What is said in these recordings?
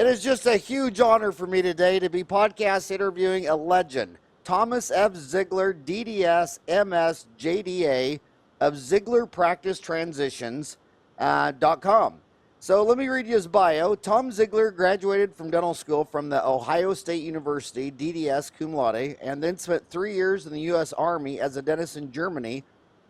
It is just a huge honor for me today to be podcast interviewing a legend, Thomas F. Ziegler, DDS, MS, JDA of Ziegler Practice Transitions.com. So let me read you his bio. Tom Ziegler graduated from dental school from the Ohio State University, DDS cum laude, and then spent 3 years in the U.S. Army as a dentist in Germany.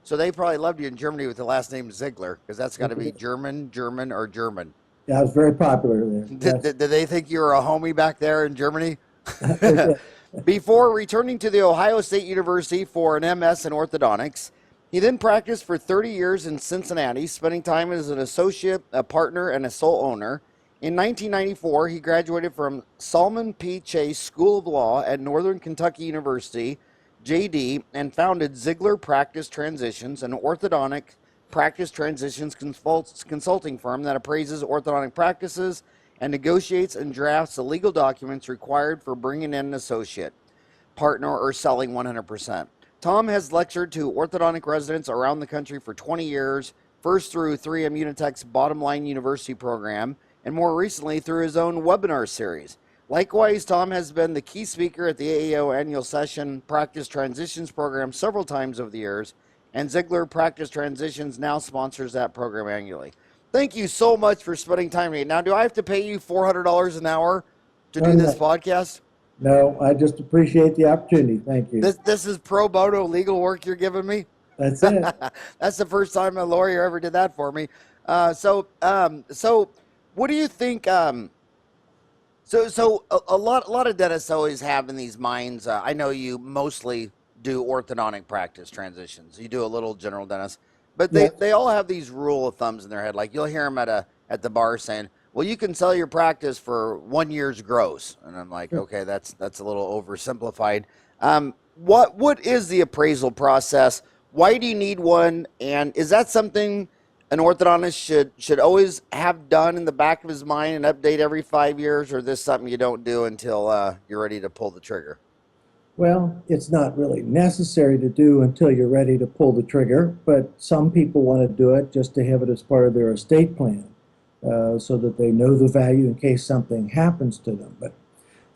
So they probably loved you in Germany with the last name Ziegler, because that's got to be German, or German. Yeah, I was very popular there. Did they think you were a homie back there in Germany? Before returning to the Ohio State University for an MS in orthodontics, he then practiced for 30 years in Cincinnati, spending time as an associate, a partner, and a sole owner. In 1994, he graduated from Salmon P. Chase School of Law at Northern Kentucky University, JD, and founded Ziegler Practice Transitions, an orthodontic practice transitions consulting firm that appraises orthodontic practices and negotiates and drafts the legal documents required for bringing in an associate, partner, or selling 100%. Tom has lectured to orthodontic residents around the country for 20 years, first through 3M Unitech's Bottom Line University program, and more recently through his own webinar series. Likewise, Tom has been the key speaker at the AAO annual session Practice Transitions program several times over the years, and Ziegler Practice Transitions now sponsors that program annually. Thank you so much for spending time with me. Now, do I have to pay you $400 an hour to do this podcast? No, I just appreciate the opportunity. Thank you. This is pro bono legal work you're giving me? That's it. That's the first time a lawyer ever did that for me. So what do you think? So a lot of dentists always have in these minds. I know you mostly do orthodontic practice transitions. You do a little general dentist, but they all have these rule of thumbs in their head. Like you'll hear them at the bar saying, "Well, you can sell your practice for 1 year's gross," and I'm like, okay, that's a little oversimplified. What is the appraisal process? Why do you need one? And is that something an orthodontist should always have done in the back of his mind and update every 5 years, or is this something you don't do until you're ready to pull the trigger? Well, it's not really necessary to do until you're ready to pull the trigger, but some people want to do it just to have it as part of their estate plan, so that they know the value in case something happens to them. But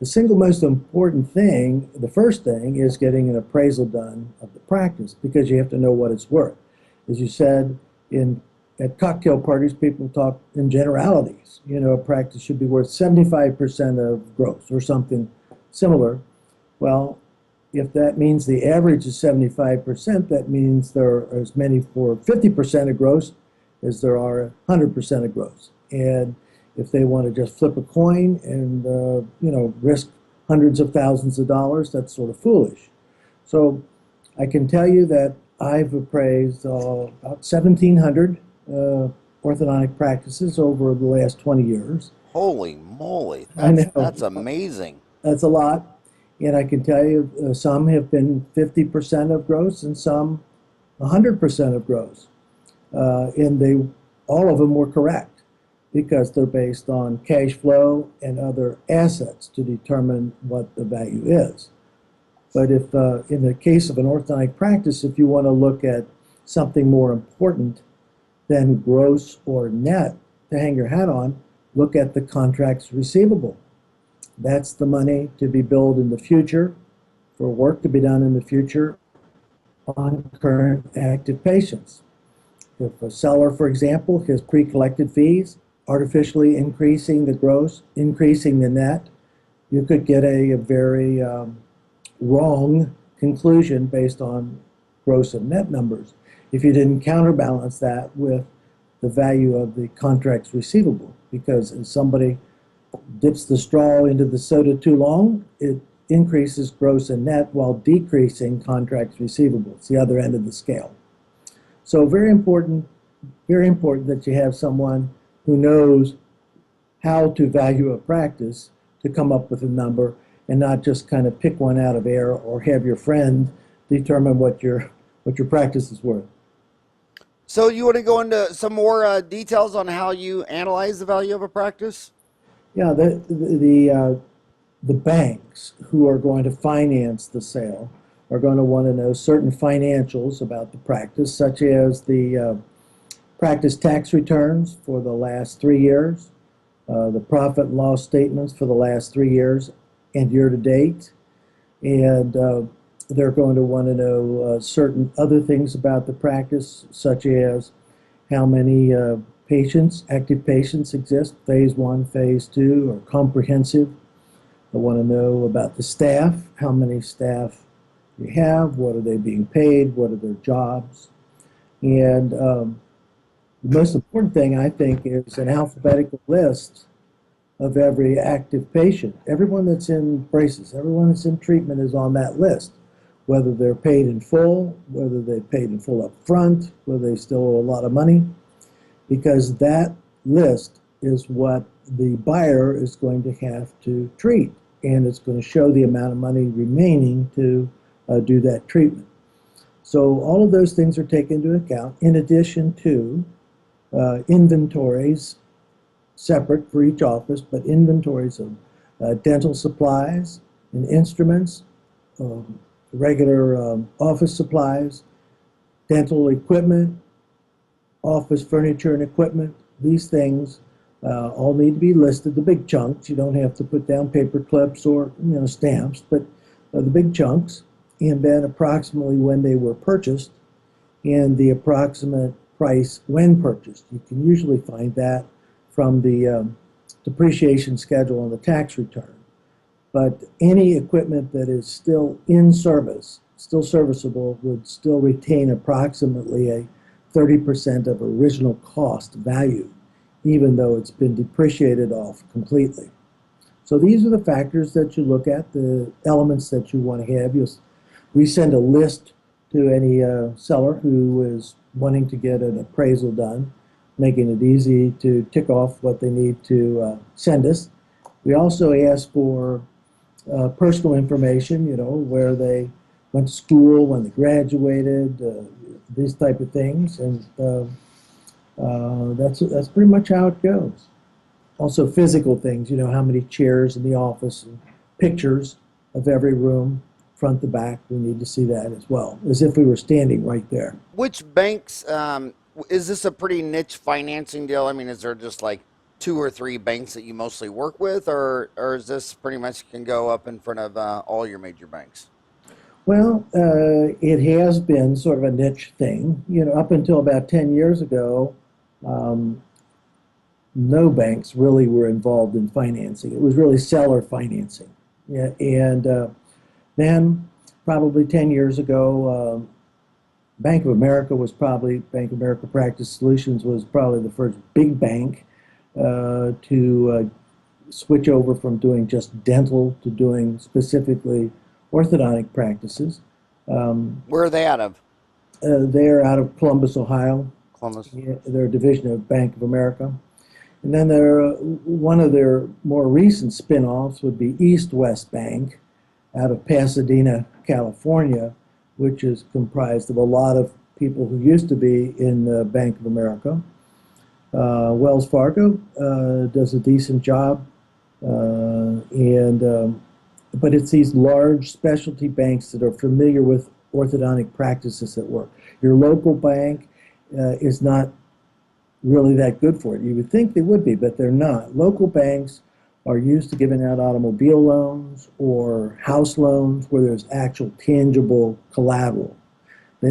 the single most important thing, the first thing, is getting an appraisal done of the practice, because you have to know what it's worth. As you said, at cocktail parties, people talk in generalities. You know, a practice should be worth 75% of gross or something similar. Well, if that means the average is 75%, that means there are as many for 50% of gross as there are 100% of gross. And if they want to just flip a coin and risk hundreds of thousands of dollars, that's sort of foolish. So I can tell you that I've appraised about 1,700 orthodontic practices over the last 20 years. Holy moly, that's amazing. That's a lot. And I can tell you some have been 50% of gross and some 100% of gross. And all of them were correct, because they're based on cash flow and other assets to determine what the value is. But if in the case of an orthodontic practice, if you want to look at something more important than gross or net to hang your hat on, look at the contracts receivable. That's the money to be billed in the future, for work to be done in the future on current active patients. If a seller, for example, has pre-collected fees, artificially increasing the gross, increasing the net, you could get a very wrong conclusion based on gross and net numbers if you didn't counterbalance that with the value of the contracts receivable. Because if somebody dips the straw into the soda too long, it increases gross and net while decreasing contracts receivable. It's the other end of the scale. So very important that you have someone who knows how to value a practice to come up with a number, and not just kind of pick one out of air or have your friend determine what your practice is worth. So you want to go into some more details on how you analyze the value of a practice? Yeah, the banks who are going to finance the sale are going to want to know certain financials about the practice, such as the practice tax returns for the last 3 years, the profit and loss statements for the last 3 years and year to date. And they're going to want to know certain other things about the practice, such as how many patients, active patients exist, phase 1, phase 2, or comprehensive. They want to know about the staff, how many staff you have, what are they being paid, what are their jobs. And the most important thing, I think, is an alphabetical list of every active patient. Everyone that's in braces, everyone that's in treatment is on that list, whether they're paid in full, whether they're paid in full up front, whether they still owe a lot of money, because that list is what the buyer is going to have to treat, and it's going to show the amount of money remaining to do that treatment. So all of those things are taken into account, in addition to inventories separate for each office, but inventories of dental supplies and instruments, regular office supplies, dental equipment, office furniture and equipment. These things all need to be listed, the big chunks. You don't have to put down paper clips or stamps, but the big chunks, and then approximately when they were purchased and the approximate price when purchased. You can usually find that from the depreciation schedule on the tax return. But any equipment that is still in service, still serviceable, would still retain approximately a 30% of original cost value, even though it's been depreciated off completely. So these are the factors that you look at, the elements that you want to have. We send a list to any seller who is wanting to get an appraisal done, making it easy to tick off what they need to send us. We also ask for personal information, where they went to school, when they graduated, these type of things, and that's pretty much how it goes. Also physical things, how many chairs in the office, and pictures of every room, front to back. We need to see that as well, as if we were standing right there. Which banks, is this a pretty niche financing deal? I mean, is there just like 2 or 3 banks that you mostly work with, or is this pretty much can go up in front of all your major banks? Well, it has been sort of a niche thing. Up until about 10 years ago, no banks really were involved in financing. It was really seller financing. Yeah, and then probably 10 years ago, Bank of America Practice Solutions was probably the first big bank to switch over from doing just dental to doing specifically orthodontic practices. Where are they out of? They're out of Columbus, Ohio. Columbus. Yeah, they're a division of Bank of America. And then one of their more recent spin-offs would be East West Bank out of Pasadena, California, which is comprised of a lot of people who used to be in Bank of America. Wells Fargo does a decent job, but it's these large specialty banks that are familiar with orthodontic practices at work. Your local bank is not really that good for it. You would think they would be, but they're not. Local banks are used to giving out automobile loans or house loans where there's actual tangible collateral. They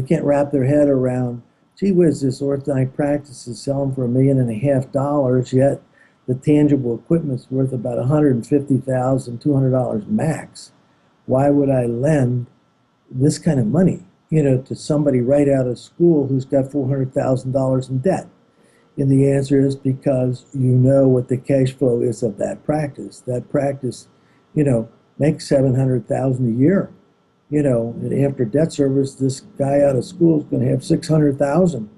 can't wrap their head around, gee whiz, this orthodontic practice is selling for $1.5 million, yet the tangible equipment's worth about $150,000, $200 max. Why would I lend this kind of money, to somebody right out of school who's got $400,000 in debt? And the answer is because you know what the cash flow is of that practice. That practice, makes $700,000 a year. And after debt service, this guy out of school is going to have $600,000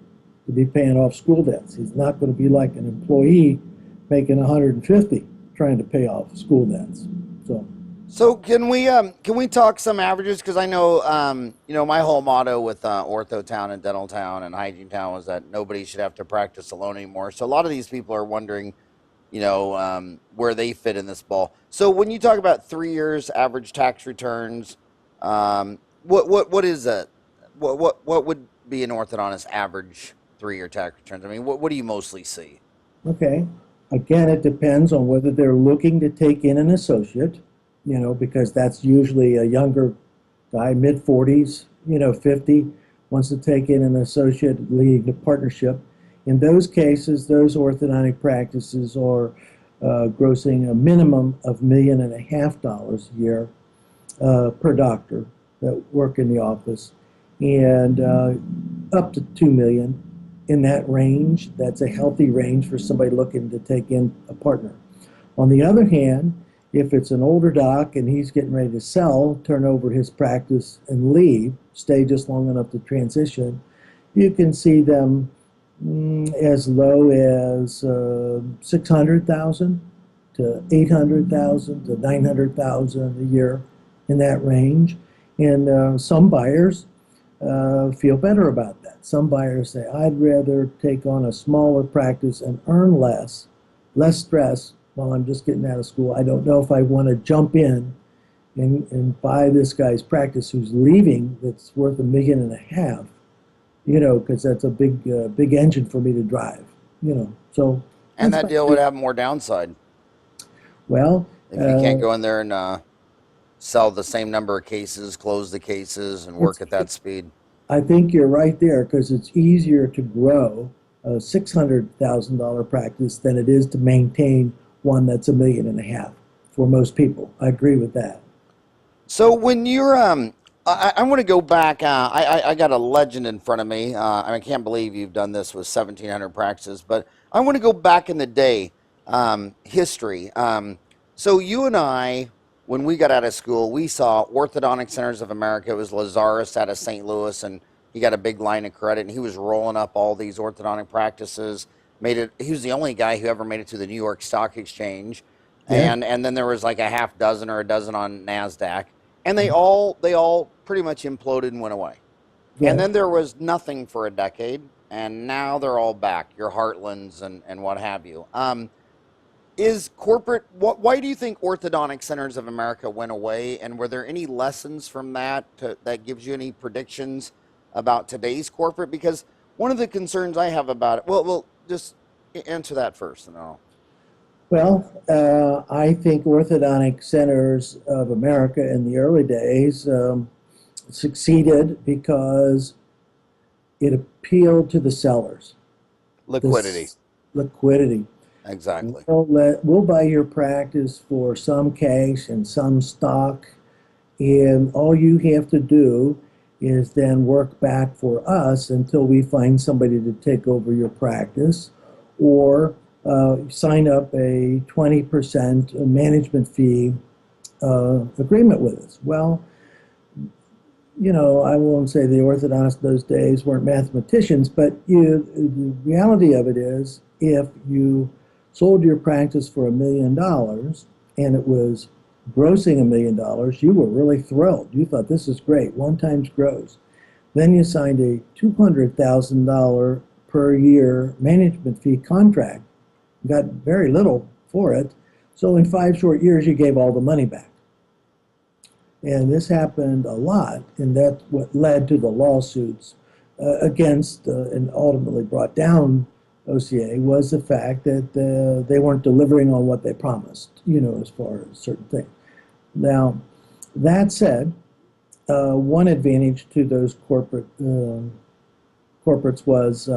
to be paying off school debts. He's not going to be like an employee making $150 trying to pay off school debts. So can we talk some averages? Because I know my whole motto with Ortho Town and Dental Town and Hygiene Town was that nobody should have to practice alone anymore. So a lot of these people are wondering, where they fit in this ball. So when you talk about 3 years average tax returns, what is that? What would be an orthodontist average 3-year tax returns? I mean, what do you mostly see? Okay. Again, it depends on whether they're looking to take in an associate, because that's usually a younger guy, mid 40s, 50, wants to take in an associate leading to partnership. In those cases, those orthodontic practices are grossing a minimum of $1.5 million a year per doctor that work in the office, and up to $2 million in that range. That's a healthy range for somebody looking to take in a partner. On the other hand, if it's an older doc and he's getting ready to sell, turn over his practice and leave, stay just long enough to transition, you can see them as low as 600,000 to 800,000 to 900,000 a year, in that range. And some buyers feel better about that. Some buyers say, I'd rather take on a smaller practice and earn less stress while I'm just getting out of school. I don't know if I want to jump in and buy this guy's practice who's leaving that's worth $1.5 million, because that's a big engine for me to drive, So. And that deal would have more downside. Well, if you can't go in there and sell the same number of cases, close the cases, and work at that speed. I think you're right there, because it's easier to grow a $600,000 practice than it is to maintain one that's $1.5 million for most people. I agree with that. So when you're, I want to go back. I got a legend in front of me. I can't believe you've done this with 1,700 practices, but I want to go back in the day, history. So you and I, when we got out of school, we saw Orthodontic Centers of America. It was Lazarus out of St. Louis, and he got a big line of credit, and he was rolling up all these orthodontic practices. He was the only guy who ever made it to the New York Stock Exchange, Yeah. and then there was like a half dozen or a dozen on NASDAQ, and they all pretty much imploded and went away. Yeah. And then there was nothing for a decade, and now they're all back, your Heartlands and what have you. Is corporate, why do you think Orthodontic Centers of America went away, and were there any lessons from that that gives you any predictions about today's corporate? Because one of the concerns I have about it, well, just answer that first, and I'll. Well, I think Orthodontic Centers of America in the early days succeeded because it appealed to the sellers. Liquidity. Liquidity. Exactly. We'll buy your practice for some cash and some stock, and all you have to do is then work back for us until we find somebody to take over your practice, or sign up a 20% management fee agreement with us. Well, I won't say the orthodontists those days weren't mathematicians, but the reality of it is, if you sold your practice for $1 million and it was grossing $1 million, you were really thrilled. You thought, this is great, 1 times gross. Then you signed a $200,000 per year management fee contract, got very little for it. So in 5 short years, you gave all the money back. And this happened a lot, and that's what led to the lawsuits against and ultimately brought down OCA, was the fact that they weren't delivering on what they promised, as far as certain things. Now, that said, one advantage to those corporates was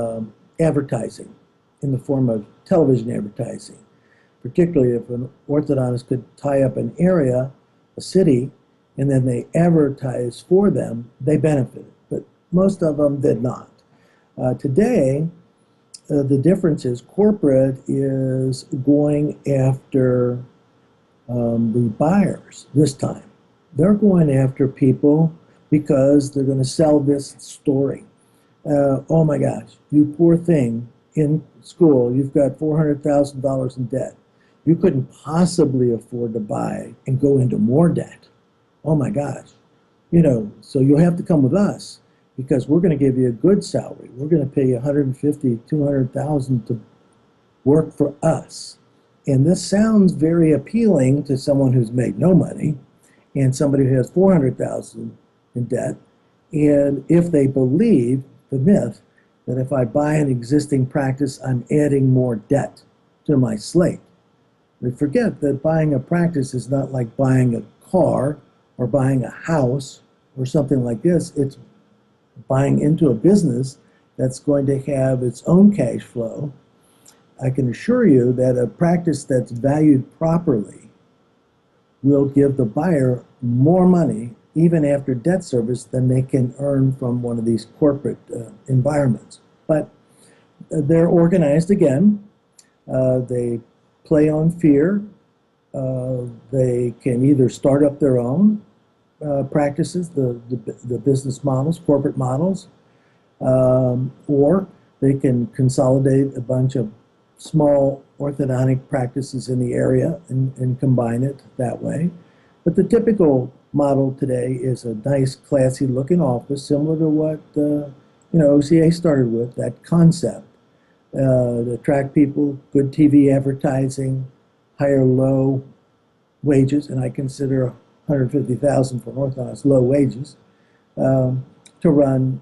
advertising in the form of television advertising, particularly if an orthodontist could tie up an area, a city, and then they advertise for them, they benefited. But most of them did not. Today, the difference is corporate is going after the buyers this time. They're going after people because they're going to sell this story. Oh my gosh, you poor thing, in school, you've got $400,000 in debt. You couldn't possibly afford to buy and go into more debt. Oh my gosh. So you'll have to come with us, because we're going to give you a good salary. We're going to pay you $150,000, $200,000 to work for us. And this sounds very appealing to someone who's made no money and somebody who has $400,000 in debt. And if they believe the myth that if I buy an existing practice, I'm adding more debt to my slate. We forget that buying a practice is not like buying a car or buying a house or something like this. It's buying into a business that's going to have its own cash flow. I can assure you that a practice that's valued properly will give the buyer more money even after debt service than they can earn from one of these corporate environments. But they're organized again. They play on fear. They can either start up their own practices, the business models, corporate models, or they can consolidate a bunch of small orthodontic practices in the area and combine it that way. But the typical model today is a nice, classy looking office, similar to what OCA started with, that concept. To attract people, good TV advertising, hire low wages, and I consider $150,000 for an orthodontist low wages, to run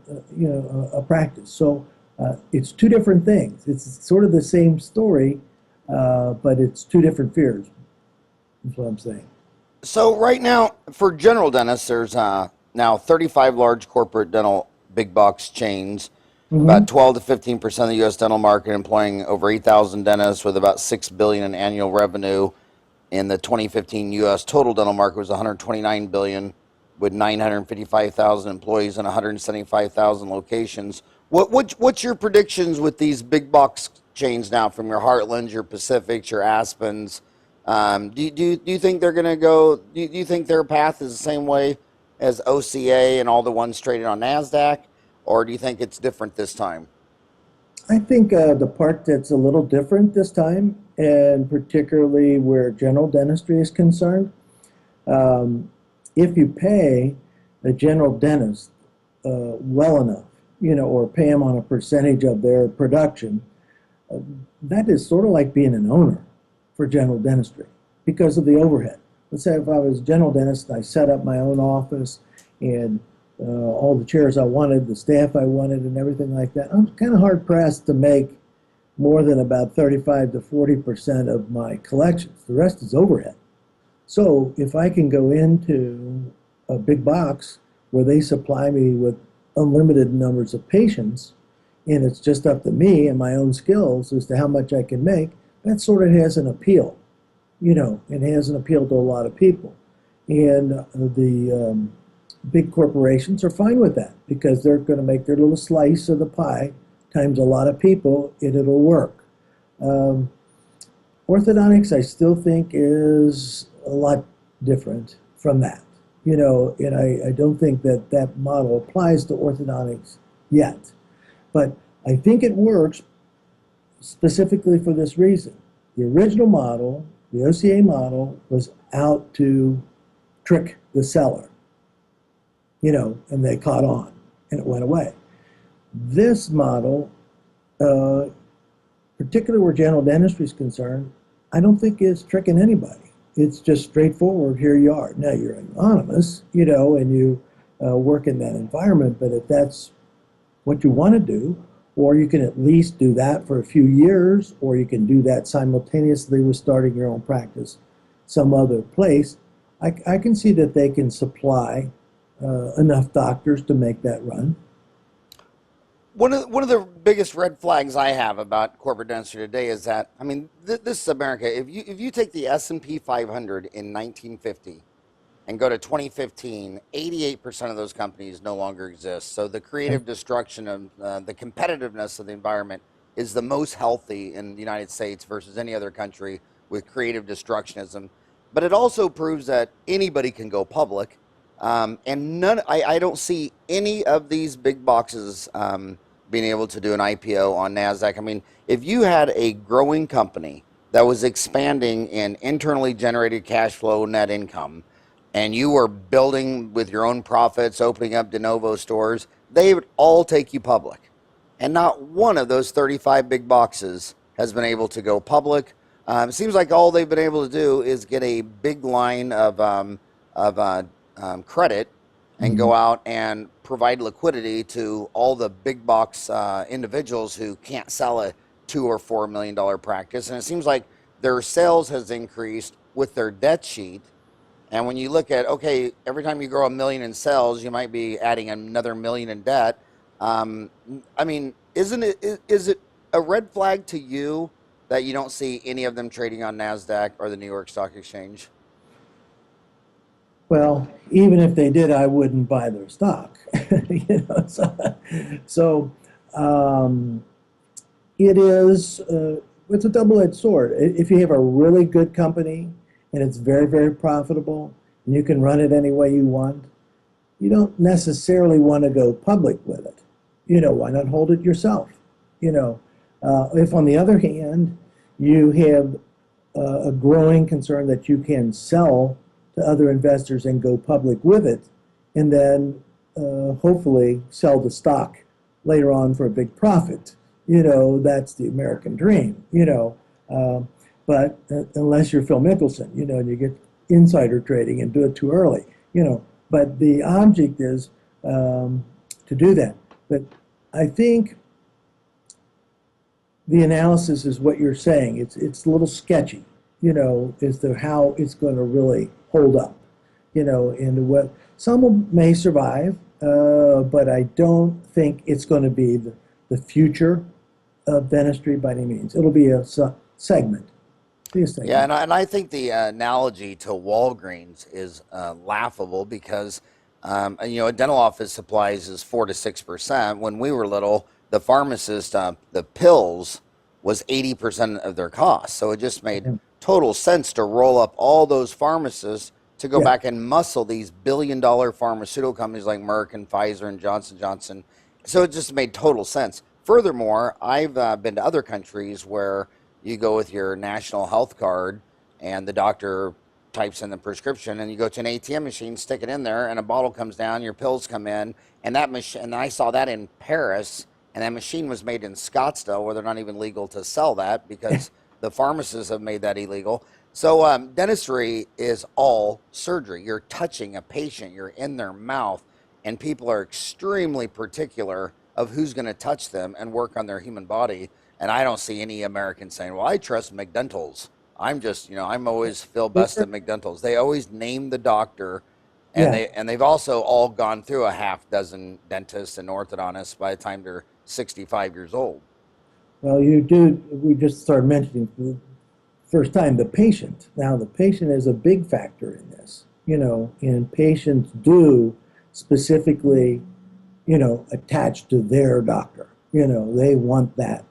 a practice. So it's two different things. It's sort of the same story, but it's two different fears. That's what I'm saying. So right now, for general dentists, there's now 35 large corporate dental big box chains. About 12 to 15% of the U.S. dental market, employing over 8,000 dentists, with about $6 billion in annual revenue. In the 2015 U.S. total dental market was $129 billion, with 955,000 employees and 175,000 locations. What's your predictions with these big box chains now, from your Heartlands, your Pacifics, your Aspens? Do you think they're going to go? Do you think their path is the same way as OCA and all the ones traded on NASDAQ? Or do you think it's different this time? I think the part that's a little different this time, and particularly where general dentistry is concerned, if you pay a general dentist well enough, or pay them on a percentage of their production, that is sort of like being an owner for general dentistry because of the overhead. Let's say if I was a general dentist and I set up my own office and all the chairs I wanted, the staff I wanted, and everything like that, I'm kind of hard-pressed to make more than about 35 to 40% of my collections. The rest is overhead. So if I can go into a big box where they supply me with unlimited numbers of patients, and it's just up to me and my own skills as to how much I can make, that sort of has an appeal. It has an appeal to a lot of people. And the big corporations are fine with that because they're going to make their little slice of the pie times a lot of people, and it'll work. Orthodontics, I still think, is a lot different from that. And I don't think that model applies to orthodontics yet. But I think it works specifically for this reason. The original model, the OCA model, was out to trick the seller. And they caught on, and it went away. This model, particularly where general dentistry is concerned, I don't think is tricking anybody. It's just straightforward. Here you are. Now you're anonymous, and you work in that environment. But if that's what you want to do, or you can at least do that for a few years, or you can do that simultaneously with starting your own practice some other place, I can see that they can supply enough doctors to make that run. One of the biggest red flags I have about corporate dentistry today is that, this is America. If you take the S&P 500 in 1950 and go to 2015, 88% of those companies no longer exist. So the creative destruction of the competitiveness of the environment is the most healthy in the United States versus any other country with creative destructionism. But it also proves that anybody can go public. And I don't see any of these big boxes being able to do an IPO on NASDAQ. If you had a growing company that was expanding in internally generated cash flow net income, and you were building with your own profits, opening up de novo stores, they would all take you public. And not one of those 35 big boxes has been able to go public. It seems like all they've been able to do is get a big line of credit and go out and provide liquidity to all the big box individuals who can't sell a $2 or $4 million practice, and it seems like their sales has increased with their debt sheet. And when you look at, okay, every time you grow $1 million in sales, you might be adding another $1 million in debt. I mean, is it a red flag to you that you don't see any of them trading on NASDAQ or the New York Stock Exchange? Well, even if they did, I wouldn't buy their stock. You know, so it is. It's a double-edged sword. If you have a really good company and it's very, very profitable, and you can run it any way you want, you don't necessarily want to go public with it. You know, why not hold it yourself? You know, if on the other hand, you have a growing concern that you can sell to other investors and go public with it, and then hopefully sell the stock later on for a big profit. You know, that's the American dream, you know. But unless you're Phil Mickelson, you know, and you get insider trading and do it too early, you know. But the object is to do that. But I think the analysis is what you're saying. It's a little sketchy, you know, as to how it's going to really hold up, you know, and what some may survive, but I don't think it's going to be the future of dentistry by any means. It'll be a segment. Yeah, and I think the analogy to Walgreens is laughable because, you know, a dental office supplies is 4 to 6%. When we were little, the pharmacist, the pills was 80% of their cost. So it just made total sense to roll up all those pharmacists to go back and muscle these billion-dollar pharmaceutical companies like Merck and Pfizer and Johnson & Johnson. So it just made total sense. Furthermore, I've been to other countries where you go with your national health card and the doctor types in the prescription and you go to an ATM machine, stick it in there, and a bottle comes down, your pills come in, and that machine, and I saw that in Paris, and that machine was made in Scottsdale where they're not even legal to sell that because the pharmacists have made that illegal. So dentistry is all surgery. You're touching a patient, you're in their mouth, and people are extremely particular of who's going to touch them and work on their human body. And I don't see any Americans saying, well, I trust McDentals. I'm just, you know, I'm always Phil Best at McDentals. They always name the doctor, and they've also all gone through a half dozen dentists and orthodontists by the time they're 65 years old. Well, you do, we just started mentioning for the first time the patient. Now, the patient is a big factor in this, you know, and patients do specifically, you know, attach to their doctor. You know, they want that.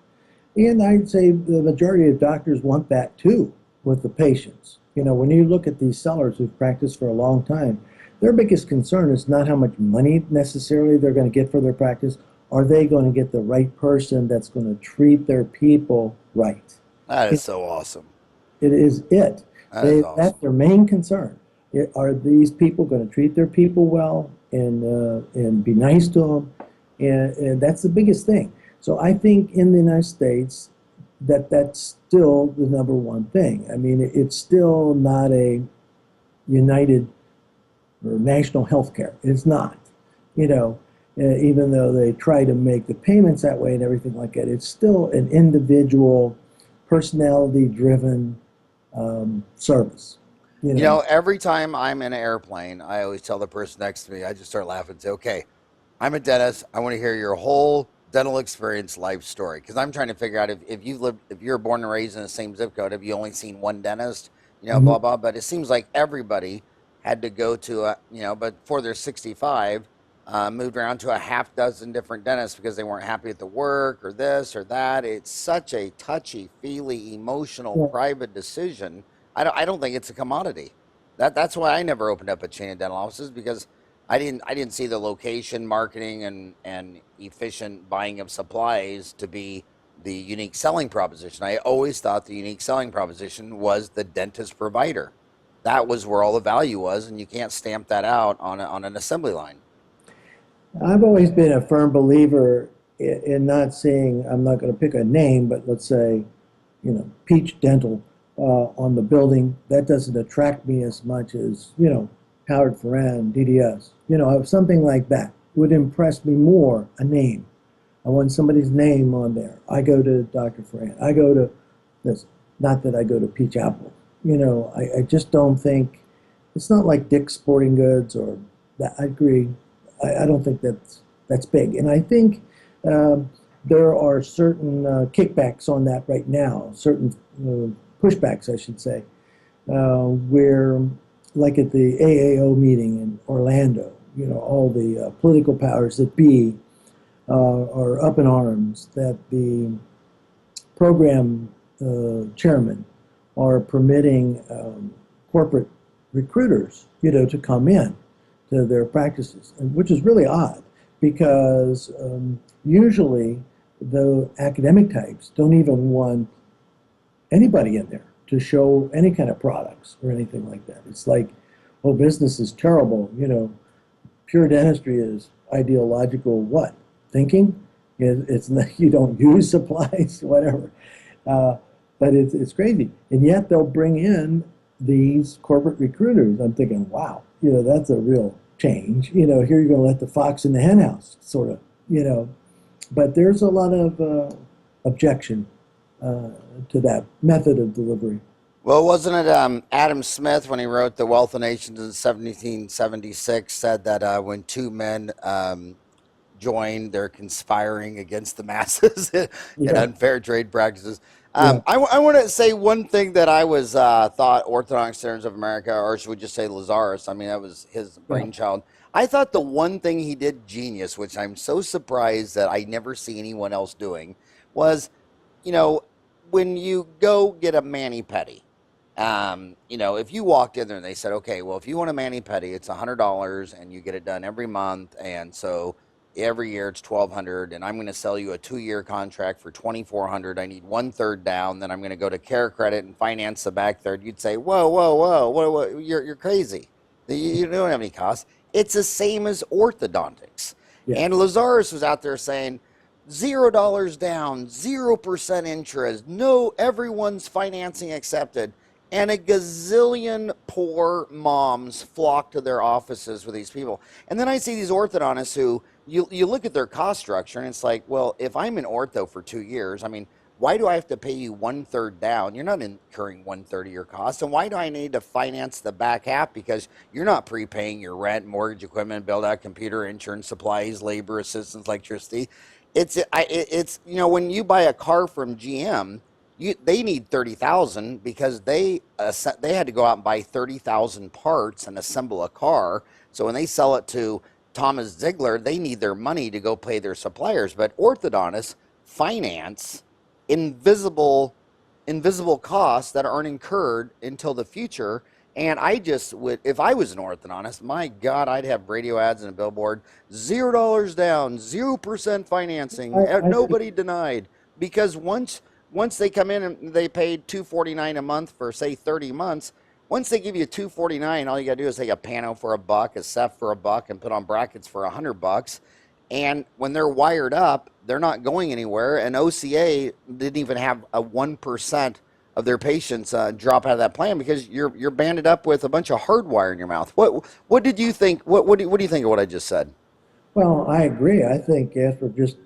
And I'd say the majority of doctors want that too with the patients. You know, when you look at these sellers who've practiced for a long time, their biggest concern is not how much money necessarily they're going to get for their practice. Are they going to get the right person that's going to treat their people right? That is so awesome. It is it. That is awesome. That's their main concern. Are these people going to treat their people well and be nice to them? And that's the biggest thing. So I think in the United States that's still the number one thing. I mean, it's still not a united or national health care. It's not, you know, even though they try to make the payments that way and everything like that. It's still an individual, personality-driven service. You know, every time I'm in an airplane, I always tell the person next to me, I just start laughing and say, okay, I'm a dentist. I want to hear your whole dental experience life story, because I'm trying to figure out if you're born and raised in the same zip code, have you only seen one dentist, you know, blah blah. But it seems like everybody had to go to but before they're 65, moved around to a half dozen different dentists because they weren't happy with the work or this or that. It's such a touchy feely, emotional, private decision. I don't think it's a commodity. That's why I never opened up a chain of dental offices, because I didn't see the location, marketing, and efficient buying of supplies to be the unique selling proposition. I always thought the unique selling proposition was the dentist provider. That was where all the value was, and you can't stamp that out on an assembly line. I've always been a firm believer in not seeing, I'm not going to pick a name, but let's say, you know, Peach Dental on the building. That doesn't attract me as much as, you know, Howard Farran, DDS. You know, something like that would impress me more, a name. I want somebody's name on there. I go to Dr. Farran. I go to this. Not that I go to Peach Apple. I just don't think, it's not like Dick's Sporting Goods or that. I agree. I don't think that's big. And I think there are certain kickbacks on that right now, certain pushbacks, I should say, where, like at the AAO meeting in Orlando, all the political powers that be are up in arms that the program chairmen are permitting corporate recruiters, to come in to their practices, which is really odd because usually the academic types don't even want anybody in there to show any kind of products or anything like that. It's like, oh, business is terrible. Pure dentistry is ideological what? Thinking? It's not, you don't use supplies, whatever. But it's crazy. And yet they'll bring in these corporate recruiters. I'm thinking, wow, that's a real change. Here you're going to let the fox in the hen house, sort of, But there's a lot of objection to that method of delivery. Well, wasn't it Adam Smith, when he wrote The Wealth of Nations in 1776, said that when two men join, they're conspiring against the masses and unfair trade practices. I want to say one thing that I was thought Orthodontic Centers of America, or should we just say Lazarus? I mean, that was his brainchild. I thought the one thing he did genius, which I'm so surprised that I never see anyone else doing, was, when you go get a mani-pedi, if you walked in there and they said, okay, well, if you want a mani-pedi, it's $100 and you get it done every month. And so every year it's $1,200, and I'm going to sell you a 2-year contract for $2,400. I need 1/3 down. Then I'm going to go to Care Credit and finance the back third. You'd say, whoa, you're crazy. You don't have any costs. It's the same as orthodontics. Yeah. And Lazarus was out there saying, $0 down, 0% interest, no, everyone's financing accepted. And a gazillion poor moms flock to their offices with these people. And then I see these orthodontists who, you look at their cost structure and it's like, well, if I'm in ortho for 2 years, I mean, why do I have to pay you 1/3 down? You're not incurring 1/3 of your cost. And why do I need to finance the back half? Because you're not prepaying your rent, mortgage, equipment, build out computer, insurance, supplies, labor, assistance, electricity. It's when you buy a car from GM, they need 30,000 because they had to go out and buy 30,000 parts and assemble a car. So when they sell it to Thomas Ziegler, they need their money to go pay their suppliers. But orthodontists finance invisible costs that aren't incurred until the future. And I just would, if I was an orthodontist, my God, I'd have radio ads and a billboard, $0 down, 0% financing, nobody denied. Because once they come in and they paid $249 a month for, say, 30 months, once they give you $249, all you got to do is take a pano for $1, a Ceph for $1, and put on brackets for $100. And when they're wired up, they're not going anywhere. And OCA didn't even have a 1% of their patients drop out of that plan because you're banded up with a bunch of hardwire in your mouth. What did you think? What do you think of what I just said? Well, I agree. I think Casper just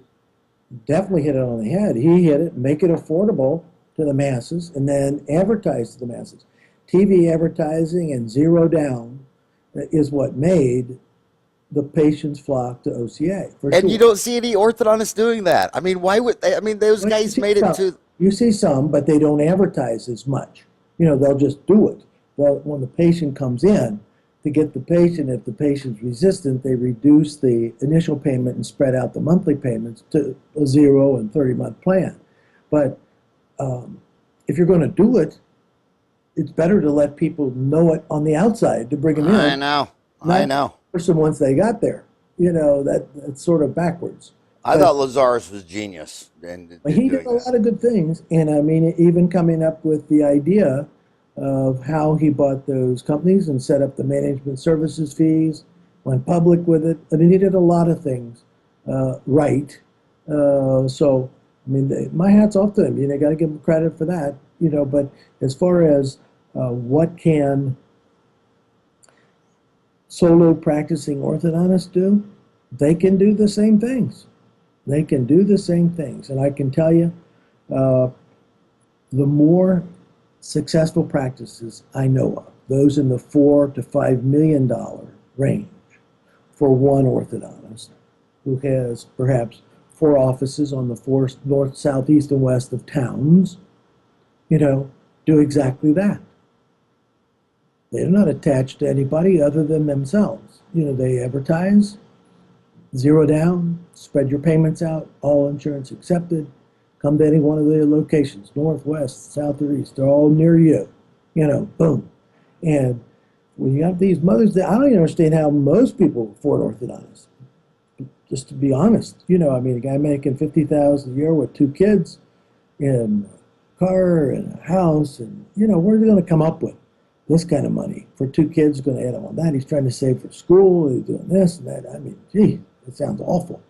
definitely hit it on the head. He hit it, make it affordable to the masses, and then advertise to the masses. TV advertising and zero down is what made the patients flock to OCA. And you don't see any orthodontists doing that. I mean, why would they? I mean, those guys made it to... You see some, but they don't advertise as much. They'll just do it. When the patient comes in, to get the patient, if the patient's resistant, they reduce the initial payment and spread out the monthly payments to a 0 and 30-month plan. But if you're going to do it, it's better to let people know it on the outside to bring them in. I know. Person once they got there. That's sort of backwards. I thought Lazarus was genius. He did a lot of good things. And I mean, even coming up with the idea of how he bought those companies and set up the management services fees, went public with it. I mean, he did a lot of things right. So, I mean, my hat's off to him. You got to give him credit for that. But as far as what can solo practicing orthodontists do, they can do the same things. They can do the same things. And I can tell you, uh, the more successful practices I know of, those in the $4 to $5 million range for one orthodontist who has perhaps 4 offices on the 4 north, south, east, and west of towns, do exactly that. They're not attached to anybody other than themselves. They advertise, zero down, spread your payments out, all insurance accepted. Come to any one of their locations, north, west, south, or east. They're all near you. Boom. And when you have these mothers, I don't even understand how most people afford orthodontists. Just to be honest, a guy making $50,000 a year with 2 kids and a car and a house, and where's he going to come up with this kind of money for 2 kids? Going to add on that? He's trying to save for school. He's doing this and that. Gee, it sounds awful,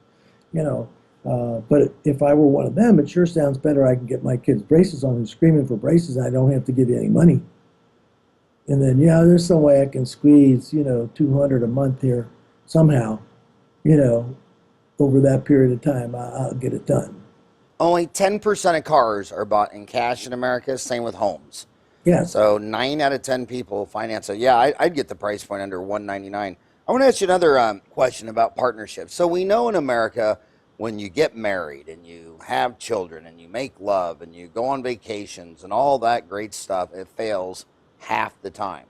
But if I were one of them, it sure sounds better. I can get my kids braces on who's screaming for braces. And I don't have to give you any money. And then, there's some way I can squeeze, $200 a month here somehow, over that period of time. I'll get it done. Only 10% of cars are bought in cash in America. Same with homes. Yeah. So 9 out of 10 people finance it. Yeah, I'd get the price point under $199. I want to ask you another question about partnerships. So we know in America, when you get married and you have children and you make love and you go on vacations and all that great stuff, it fails half the time.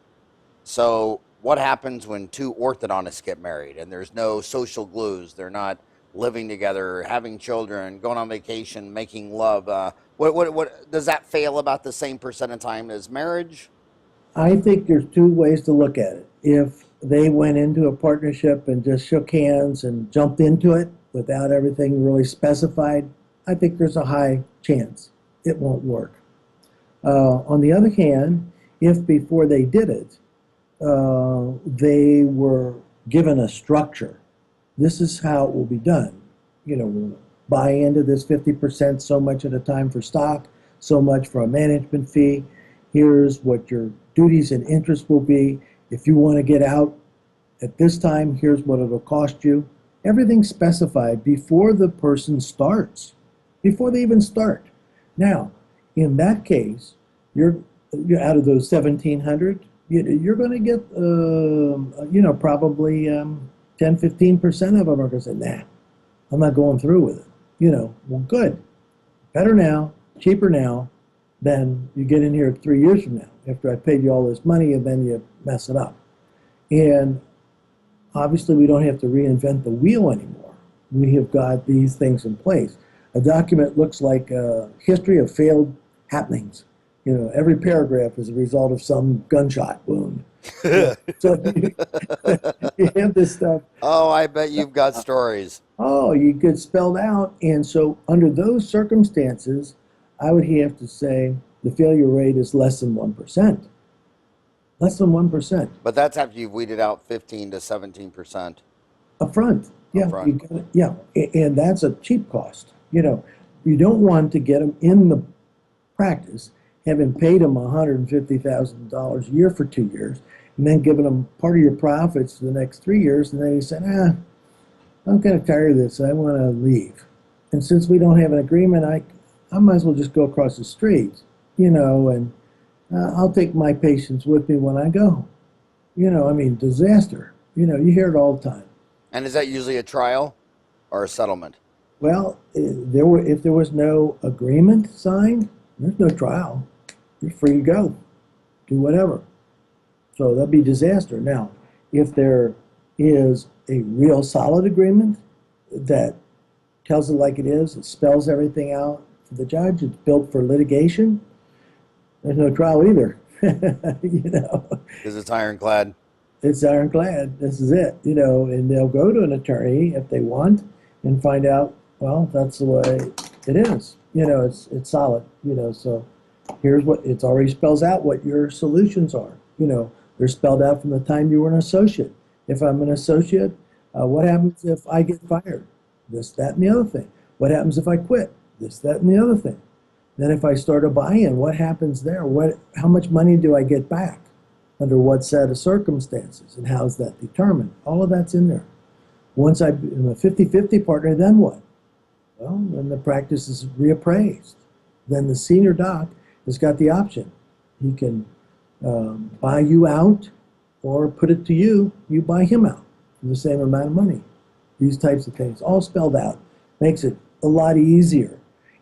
So what happens when 2 orthodontists get married and there's no social glues? They're not living together, having children, going on vacation, making love. What does that fail about the same percent of time as marriage? I think there's 2 ways to look at it. If they went into a partnership and just shook hands and jumped into it without everything really specified, I think there's a high chance it won't work. On the other hand, if before they did it, they were given a structure, this is how it will be done. We'll buy into this 50%, so much at a time for stock, so much for a management fee. Here's what your duties and interests will be. If you want to get out at this time, here's what it'll cost you. Everything's specified before the person starts, before they even start. Now, in that case, you're out of those 1,700, you're going to get, probably 10-15% of them are going to say, nah, I'm not going through with it. Well, good. Better now, cheaper now, than you get in here 3 years from now, after I paid you all this money and then you mess it up. And obviously we don't have to reinvent the wheel anymore. We have got these things in place. A document looks like a history of failed happenings. Every paragraph is a result of some gunshot wound. So you have this stuff. Oh, I bet you've got stories. Oh, you get spelled out. And so under those circumstances, I would have to say the failure rate is less than 1%. Less than 1%. But that's after you've weeded out 15 to 17%. Up front. Yeah. Upfront. Yeah. And that's a cheap cost. You don't want to get them in the practice, having paid them $150,000 a year for 2 years, and then giving them part of your profits for the next 3 years, and then you say, I'm kind of tired of this. I want to leave. And since we don't have an agreement, I might as well just go across the street, and I'll take my patients with me when I go. Disaster. You hear it all the time. And is that usually a trial or a settlement? Well, if there was no agreement signed, there's no trial. You're free to go. Do whatever. So that'd be disaster. Now, if there is a real solid agreement that tells it like it is, it spells everything out for the judge, it's built for litigation, there's no trial either. Because it's ironclad. It's ironclad. This is it. And they'll go to an attorney if they want and find out, well, that's the way it is. It's solid. So here's what it already spells out what your solutions are. They're spelled out from the time you were an associate. If I'm an associate, what happens if I get fired? This, that, and the other thing. What happens if I quit? This, that, and the other thing. Then if I start a buy-in, what happens there? How much money do I get back? Under what set of circumstances? And how is that determined? All of that's in there. Once I'm a 50-50 partner, then what? Well, then the practice is reappraised. Then the senior doc has got the option. He can buy you out or put it to you, you buy him out for the same amount of money. These types of things, all spelled out, makes it a lot easier.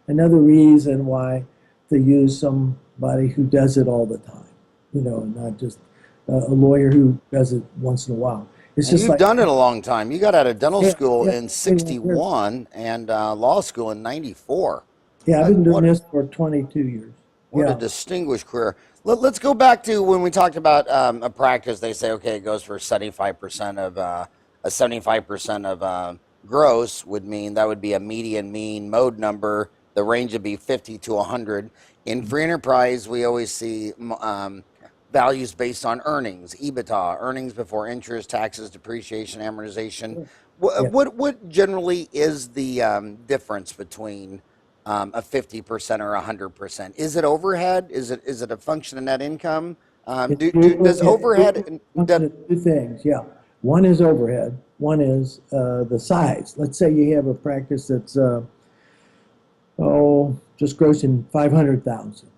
Another reason why they use somebody who does it all the time, and not just a lawyer who does it once in a while. It's And just you've like, done it a long time. You got out of dental school in yeah, 61 and law school in 94. I've been doing What this for 22 years. what a Yeah, distinguished career. Let's go back to when we talked about a practice. They say, okay, it goes for 75% of a 75% of gross would mean that would be a median mean mode number. The range would be 50 to 100. In free enterprise, we always see values based on earnings, EBITDA, earnings before interest, taxes, depreciation, amortization. yeah. What generally is the difference between a 50% or 100%? Is it overhead? Is it a function of net income? Does overhead? Two things, yeah. One is overhead. One is the size. Let's say you have a practice that's just grossing 500,000.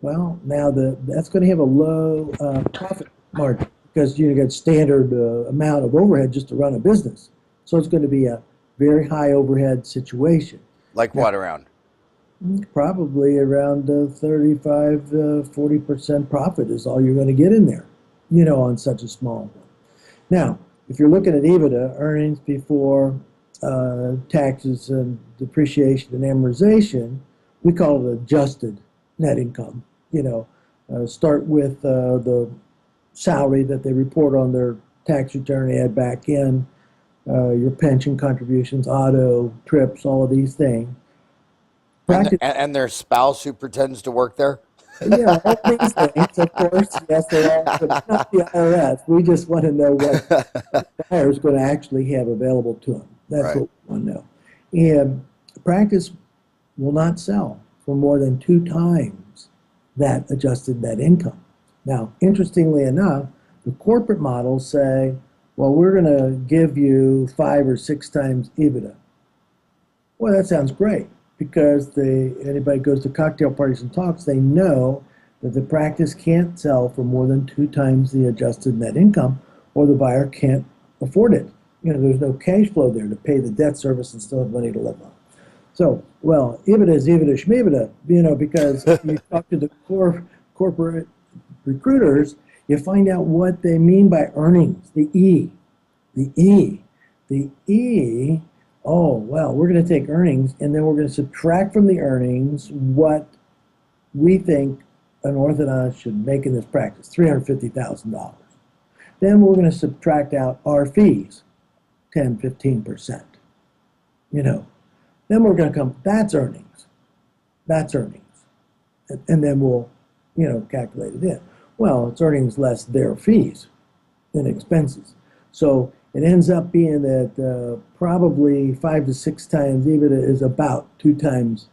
Well, now that's going to have a low profit margin because you got standard amount of overhead just to run a business. So it's going to be a very high overhead situation. Like Now, what around? probably around 35, 40% profit is all you're going to get in there, on such a small one. Now, if you're looking at EBITDA, earnings before taxes and depreciation and amortization, we call it adjusted net income. Start with the salary that they report on their tax return, add back in your pension contributions, auto, trips, all of these things. And their spouse who pretends to work there? Yeah, all these things, of course, yes, they are, but it's not the IRS. We just want to know what the buyer is going to actually have available to them. That's Right. what we want to know. And practice will not sell for more than 2 times that adjusted net income. Now, interestingly enough, the corporate models say, well, we're going to give you 5 or 6 times EBITDA. Well, that sounds great because anybody goes to cocktail parties and talks, they know that the practice can't sell for more than 2 times the adjusted net income, or the buyer can't afford it. There's no cash flow there to pay the debt service and still have money to live on. So, well, EBITDA is EBITDA shmebida, because you talk to the corporate recruiters, you find out what they mean by earnings, the E. The E, oh, well, we're going to take earnings and then we're going to subtract from the earnings what we think an orthodontist should make in this practice, $350,000. Then we're going to subtract out our fees, 10, 15%. Then we're going to come, that's earnings. And then we'll, calculate it in. Well, it's earnings less their fees and expenses. So it ends up being that probably 5 to 6 times EBITDA is about 2 times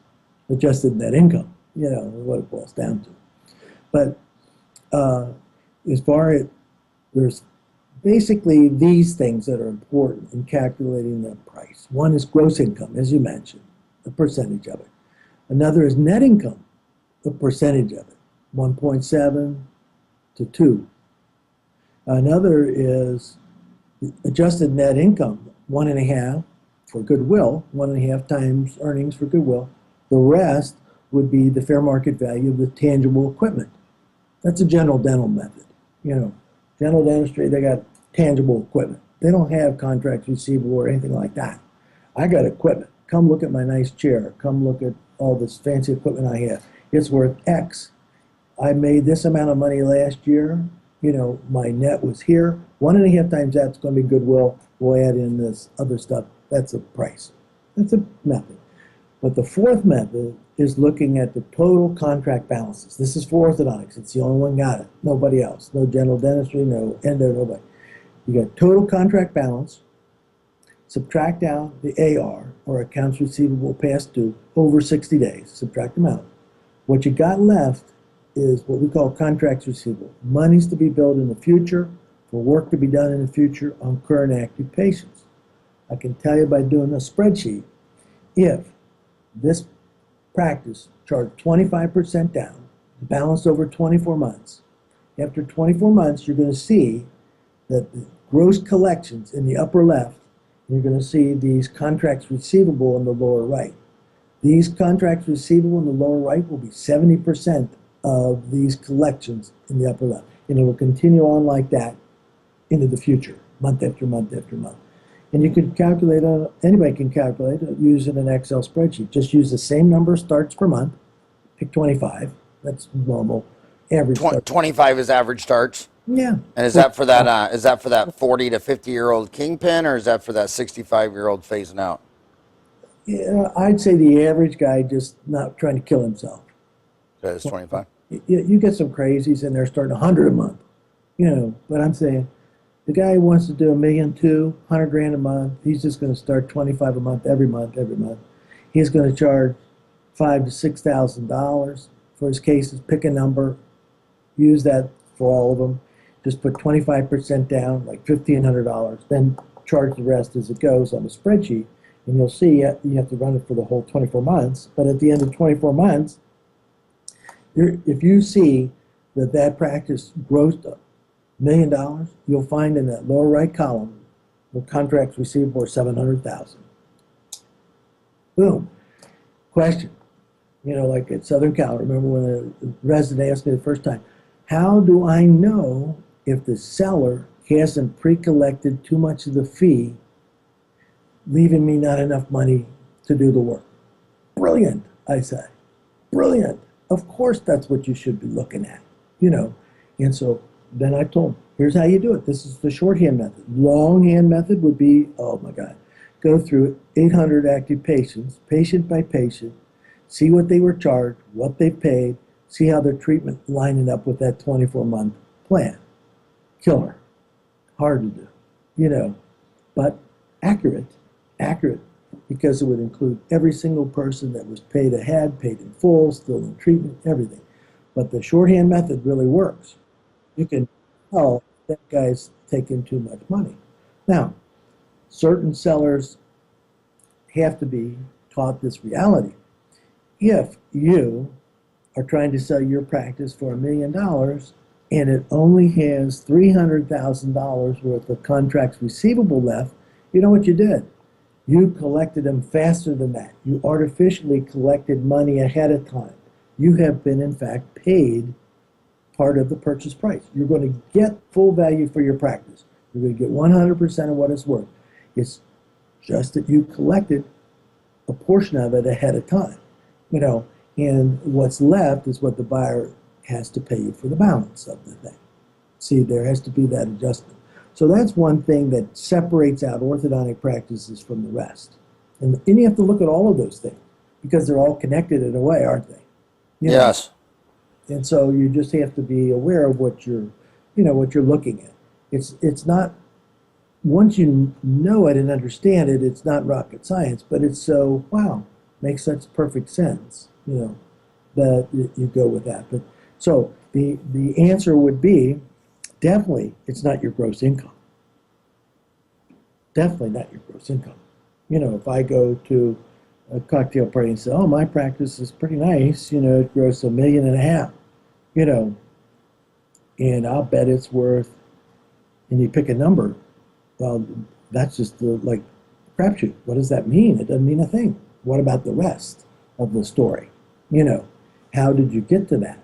adjusted net income, what it boils down to. But as far as there's basically these things that are important in calculating the price. One is gross income, as you mentioned, the percentage of it. Another is net income, the percentage of it, 1.7 to 2. Another is adjusted net income, 1.5 for goodwill, 1.5 times earnings for goodwill. The rest would be the fair market value of the tangible equipment. That's a general dental method. General dentistry, they got tangible equipment. They don't have contracts receivable or anything like that. I got equipment. Come look at my nice chair. Come look at all this fancy equipment I have. It's worth X. I made this amount of money last year. My net was here. 1.5 times that's going to be goodwill. We'll add in this other stuff. That's a price. That's a method. But the fourth method is looking at the total contract balances. This is for orthodontics. It's the only one got it. Nobody else. No general dentistry, no endo, nobody. You got total contract balance, subtract out the AR, or accounts receivable past due, over 60 days. Subtract them out. What you got left is what we call contracts receivable. Monies to be billed in the future, for work to be done in the future on current active patients. I can tell you by doing a spreadsheet, if this practice charged 25% down, balanced over 24 months. After 24 months, you're going to see that the gross collections in the upper left, and you're going to see these contracts receivable in the lower right. These contracts receivable in the lower right will be 70% of these collections in the upper left. And it will continue on like that into the future, month after month after month. And you can calculate, anybody can calculate it using an Excel spreadsheet. Just use the same number of starts per month, pick 25, that's normal, average. 25 is average starts. Yeah. And is that for that? Is that for that 40 to 50-year-old kingpin, or is that for that 65-year-old phasing out? Yeah, I'd say the average guy just not trying to kill himself. Okay, it's 25. You get some crazies in there starting 100 a month, but I'm saying the guy who wants to do $1.2 million, 100 grand a month, he's just going to start 25 a month, every month. He's going to charge $5,000 to $6,000 for his cases. Pick a number, use that for all of them. Just put 25% down, like $1,500, then charge the rest as it goes on the spreadsheet. And you'll see you have to run it for the whole 24 months. But at the end of 24 months, if you see that practice grossed $1 million, you'll find in that lower right column the contracts receivable are $700,000. Boom. Question. Like at Southern Cal, remember when the resident asked me the first time, how do I know if the seller hasn't pre-collected too much of the fee, leaving me not enough money to do the work? Brilliant, I say. Brilliant. Of course that's what you should be looking at, And so then I told him, here's how you do it. This is the shorthand method. Longhand method would be, oh my God, go through 800 active patients, patient by patient, see what they were charged, what they paid, see how their treatment lining up with that 24-month plan. Killer. Hard to do, but accurate, because it would include every single person that was paid ahead, paid in full, still in treatment, everything. But the shorthand method really works. You can tell that guy's taking too much money. Now, certain sellers have to be taught this reality. If you are trying to sell your practice for $1 million and it only has $300,000 worth of contracts receivable left, you know what you did? You collected them faster than that. You artificially collected money ahead of time. You have been, in fact, paid part of the purchase price. You're going to get full value for your practice. You're going to get 100% of what it's worth. It's just that you collected a portion of it ahead of time, and what's left is what the buyer has to pay you for the balance of the thing. See, there has to be that adjustment. So that's one thing that separates out orthodontic practices from the rest. And you have to look at all of those things because they're all connected in a way, aren't they? Yes. And so you just have to be aware of what you're looking at. It's not, once you know it and understand it, it's not rocket science, but it's so, wow, makes such perfect sense, that you go with that. But so the answer would be, definitely, it's not your gross income. Definitely not your gross income. If I go to a cocktail party and say, oh, my practice is pretty nice, it gross $1.5 million, and I'll bet it's worth, and you pick a number, well, that's just the crapshoot. What does that mean? It doesn't mean a thing. What about the rest of the story? How did you get to that?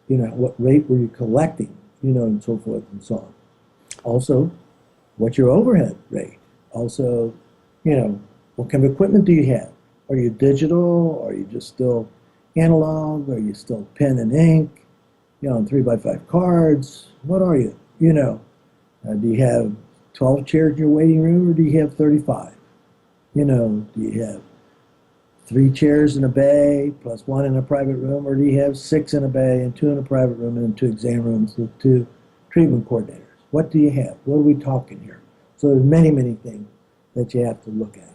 What rate were you collecting? And so forth and so on. Also, what's your overhead rate? Also, what kind of equipment do you have? Are you digital? Are you just still analog? Are you still pen and ink? On 3x5 cards? What are you? Do you have 12 chairs in your waiting room, or do you have 35? Do you have 3 chairs in a bay plus 1 in a private room, or do you have 6 in a bay and 2 in a private room and then 2 exam rooms with 2 treatment coordinators? What do you have? What are we talking here? So there's many, many things that you have to look at.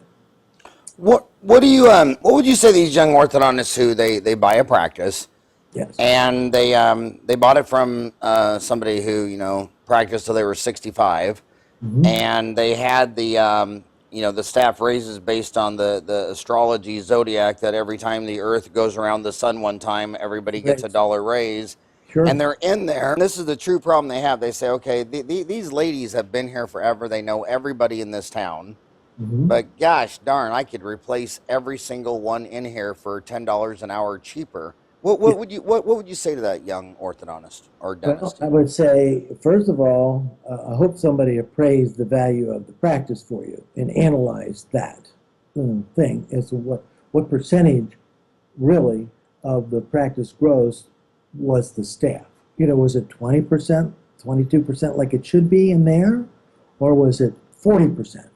What do you what would you say these young orthodontists who they buy a practice, Yes. and they bought it from somebody who practiced till they were 65, Mm-hmm. and they had the the staff raises based on the astrology zodiac, that every time the earth goes around the sun one time, everybody gets a dollar raise. Sure. And they're in there. This is the true problem they have. They say, okay, these ladies have been here forever. They know everybody in this town. Mm-hmm. But gosh darn, I could replace every single one in here for $10 an hour cheaper. What would you say to that young orthodontist or dentist? Well, I would say, first of all, I hope somebody appraised the value of the practice for you and analyzed that thing as to what percentage really of the practice gross was the staff. Was it 20%, 22% like it should be in there, or was it 40%?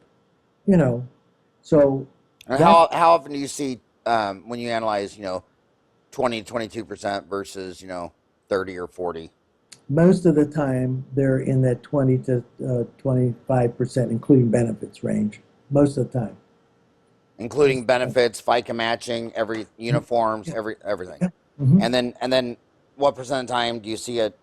So How often do you see when you analyze 20 to 22% versus 30 or 40? most of the time they're in that 20 to 25%, including benefits range. Most of the time. Including benefits, FICA matching, every uniforms, everything. Yeah. Mm-hmm. And then what percent of the time do you see it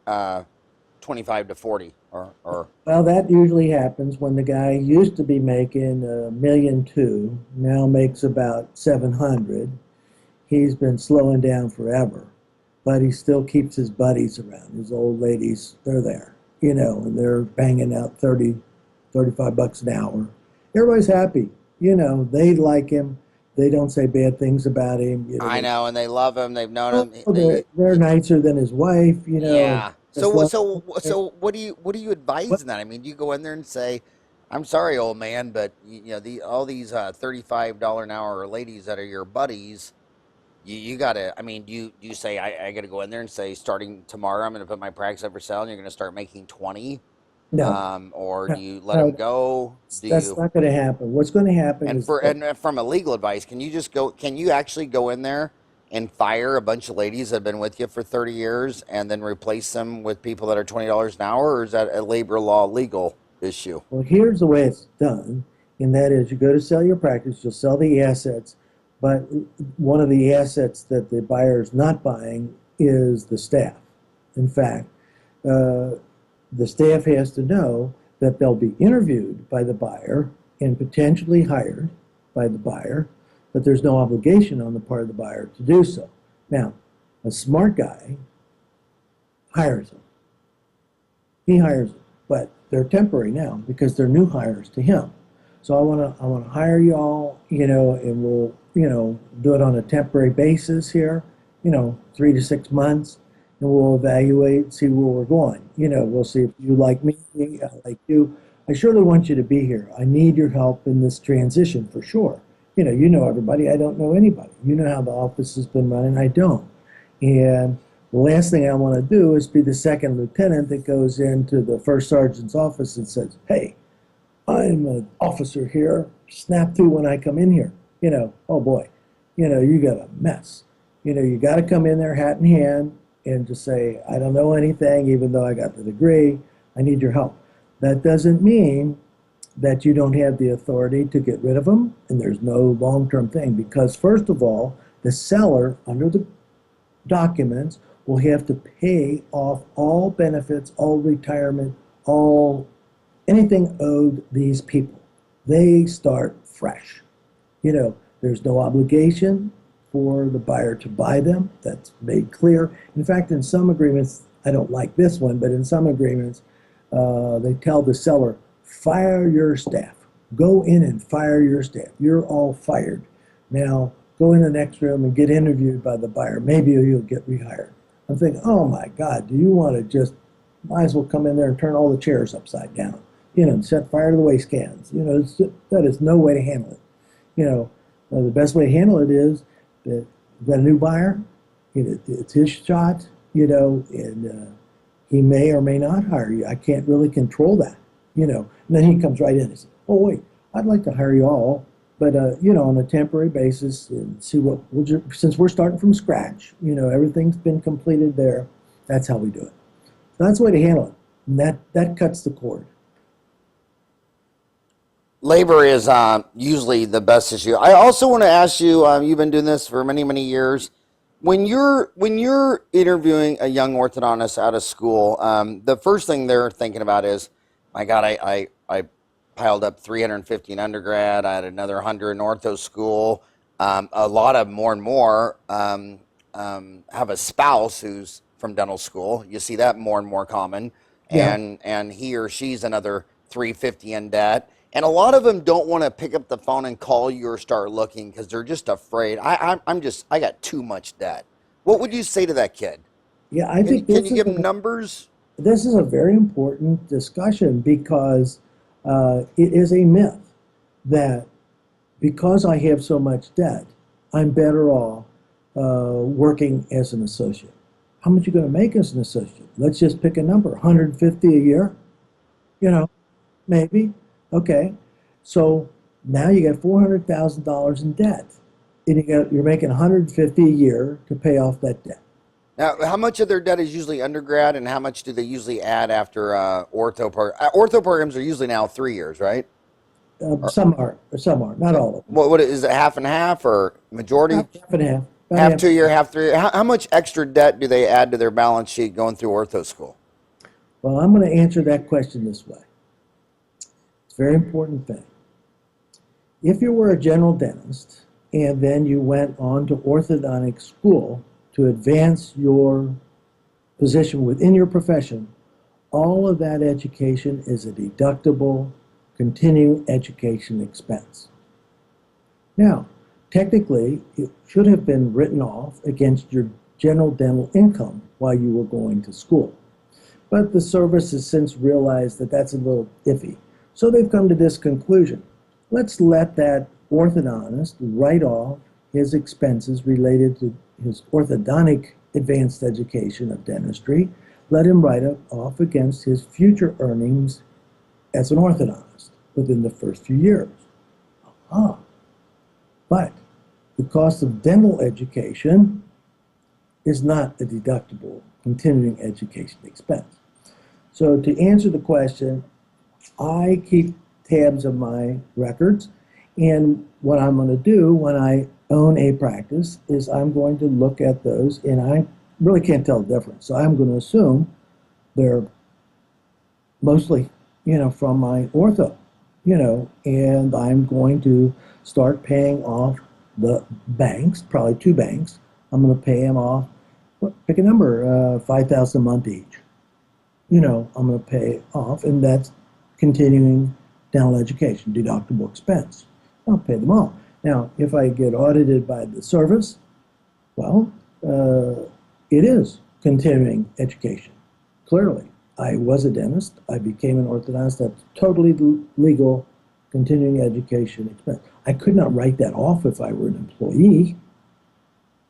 25 to 40 or Well, that usually happens when the guy used to be making $1.2 million, now makes about 700. He's been slowing down forever, but he still keeps his buddies around. His old ladies, they're there, and they're banging out 30, 35 bucks an hour. Everybody's happy. They like him. They don't say bad things about him. I know, and they love him. They've known him. They're nicer than his wife. Yeah. So what do you advise in that? I mean, do you go in there and say, "I'm sorry, old man, but all these $35 an hour ladies that are your buddies, you gotta." I mean, do you say I gotta go in there and say, starting tomorrow, I'm gonna put my practice up for sale, and you're gonna start making 20? No. Or do you let them go? That's not going to happen. What's going to happen is... And from a legal advice, can you actually go in there and fire a bunch of ladies that have been with you for 30 years and then replace them with people that are $20 an hour, or is that a labor law legal issue? Well, here's the way it's done, and that is you go to sell your practice, you'll sell the assets, but one of the assets that the buyer is not buying is the staff. In fact, the staff has to know that they'll be interviewed by the buyer and potentially hired by the buyer, but there's no obligation on the part of the buyer to do so. Now, a smart guy hires them. He hires them, but they're temporary now because they're new hires to him. So I want to hire y'all, and we'll, do it on a temporary basis here, 3 to 6 months. And we'll evaluate, see where we're going. We'll see if you like me, I like you. I surely want you to be here. I need your help in this transition for sure. You know everybody. I don't know anybody. You know how the office has been running. I don't. And the last thing I want to do is be the second lieutenant that goes into the first sergeant's office and says, "Hey, I'm an officer here. Snap to when I come in here." Oh boy, you got a mess. You got to come in there hat in hand and just say, "I don't know anything, even though I got the degree. I need your help." That doesn't mean that you don't have the authority to get rid of them, and there's no long-term thing, because first of all, the seller, under the documents, will have to pay off all benefits, all retirement, anything owed these people. They start fresh. There's no obligation for the buyer to buy them. That's made clear. In fact, in some agreements, I don't like this one, but in some agreements, they tell the seller, fire your staff. Go in and fire your staff. You're all fired. Now, go in the next room and get interviewed by the buyer. Maybe you'll get rehired. I'm thinking, oh my God, do you want to might as well come in there and turn all the chairs upside down, and set fire to the waste cans. That is no way to handle it. The best way to handle it is that you've got a new buyer, it's his shot, and he may or may not hire you. I can't really control that, And then he comes right in and says, "Oh, wait, I'd like to hire you all, but, on a temporary basis, and see since we're starting from scratch, everything's been completed there, that's how we do it." So that's the way to handle it. And that cuts the cord. Labor is usually the best issue. I also want to ask you, you've been doing this for many, many years. When you're interviewing a young orthodontist out of school, the first thing they're thinking about is, my God, I piled up 350 in undergrad. I had another 100 in ortho school. A lot of more and more have a spouse who's from dental school. You see that more and more common, Yeah. and he or she's another 350 in debt. And a lot of them don't want to pick up the phone and call you or start looking because they're just afraid. I got too much debt. What would you say to that kid? Yeah, I Can, think can you give them numbers? this is a very important discussion because it is a myth that because I have so much debt, I'm better off working as an associate. How much are you going to make as an associate? Let's just pick a number, 150 a year, you know, maybe. Okay. So now you got $400,000 in debt. And you're making 150 a year to pay off that debt. Now, how much of their debt is usually undergrad, and how much do they usually add after ortho ortho programs are usually now 3 years, right? Some are, not all of them. What is it, half and half or majority? Half and half. About Half 2 year, half 3 year. How much extra debt do they add to their balance sheet going through ortho school? Well, I'm going to answer that question this way. It's a very important thing. If you were a general dentist and then you went on to orthodontic school to advance your position within your profession, all of that education is a deductible continuing education expense. Now, technically, it should have been written off against your general dental income while you were going to school. But the service has since realized that that's a little iffy. So they've come to this conclusion. Let's let that orthodontist write off his expenses related to his orthodontic advanced education of dentistry. Let him write it off against his future earnings as an orthodontist within the first few years. But the cost of dental education is not a deductible continuing education expense. So to answer the question, I keep tabs of my records, and what I'm going to do when I own a practice is I'm going to look at those, and I really can't tell the difference. So I'm going to assume they're mostly, from my ortho, and I'm going to start paying off the banks, probably 2 banks. I'm going to pay them off, pick a number, $5,000 a month each. I'm going to pay off, and that's continuing dental education, deductible expense. I'll pay them all. Now, if I get audited by the service, well, it is continuing education. Clearly, I was a dentist. I became an orthodontist. That's totally legal continuing education expense. I could not write that off if I were an employee.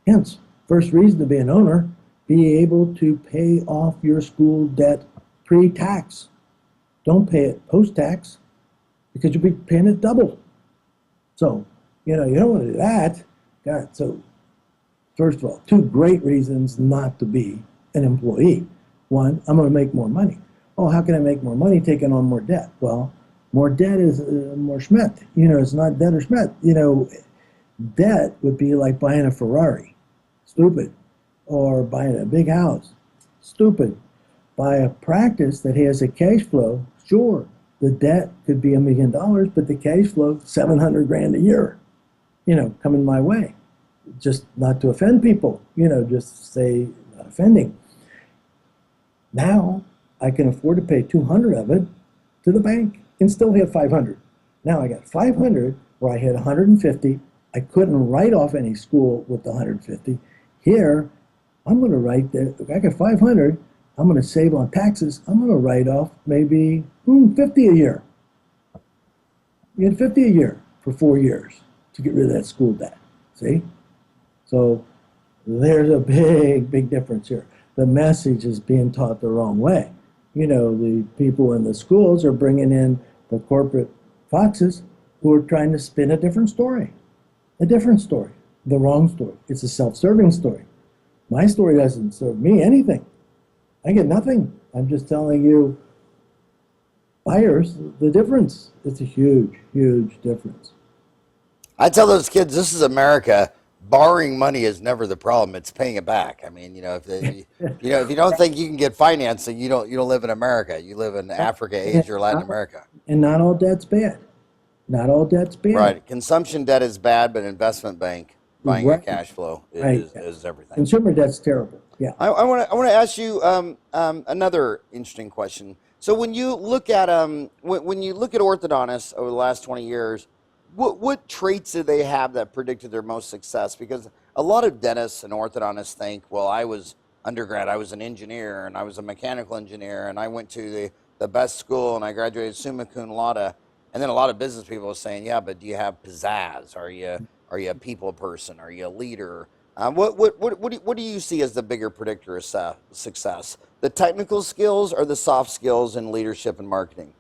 Hence, first reason to be an owner, be able to pay off your school debt pre-tax. Don't pay it post-tax because you'll be paying it double. So, you don't want to do that. God, so first of all, 2 great reasons not to be an employee. One, I'm going to make more money. Oh, how can I make more money taking on more debt? Well, more debt is more schmet. It's not debt or schmet. Debt would be like buying a Ferrari. Stupid. Or buying a big house. Stupid. Buy a practice that has a cash flow. Sure, the debt could be $1 million, but the cash flow, $700,000 a year, coming my way. Just not to offend people, just say not offending. Now I can afford to pay 200 of it to the bank and still have 500. Now I got 500 where I had 150. I couldn't write off any school with the 150. Here, I'm going to write that. If I got 500, I'm going to save on taxes. I'm going to write off maybe 50 a year. You get 50 a year for 4 years to get rid of that school debt. See? So there's a big, big difference here. The message is being taught the wrong way. The people in the schools are bringing in the corporate foxes who are trying to spin a different story. A different story. The wrong story. It's a self-serving story. My story doesn't serve me anything. I get nothing. I'm just telling you, buyers, the difference. It's a huge, huge difference. I tell those kids, this is America. Borrowing money is never the problem. It's paying it back. I mean, if you don't think you can get financing, you don't live in America. You live in Africa, Asia, or Latin America. And not all debt's bad. Not all debt's bad. Right. Consumption debt is bad, but investment bank buying your Right. cash flow Right. is everything. Consumer debt's terrible. Yeah. I want to ask you another interesting question. So when you look at when you look at orthodontists over the last 20 years, what traits do they have that predicted their most success? Because a lot of dentists and orthodontists think, well, I was undergrad, I was an engineer, and I was a mechanical engineer, and I went to the best school, and I graduated summa cum laude. And then a lot of business people are saying, yeah, but do you have pizzazz? Are you a people person? Are you a leader? What do you see as the bigger predictor of success? The technical skills or the soft skills in leadership and marketing?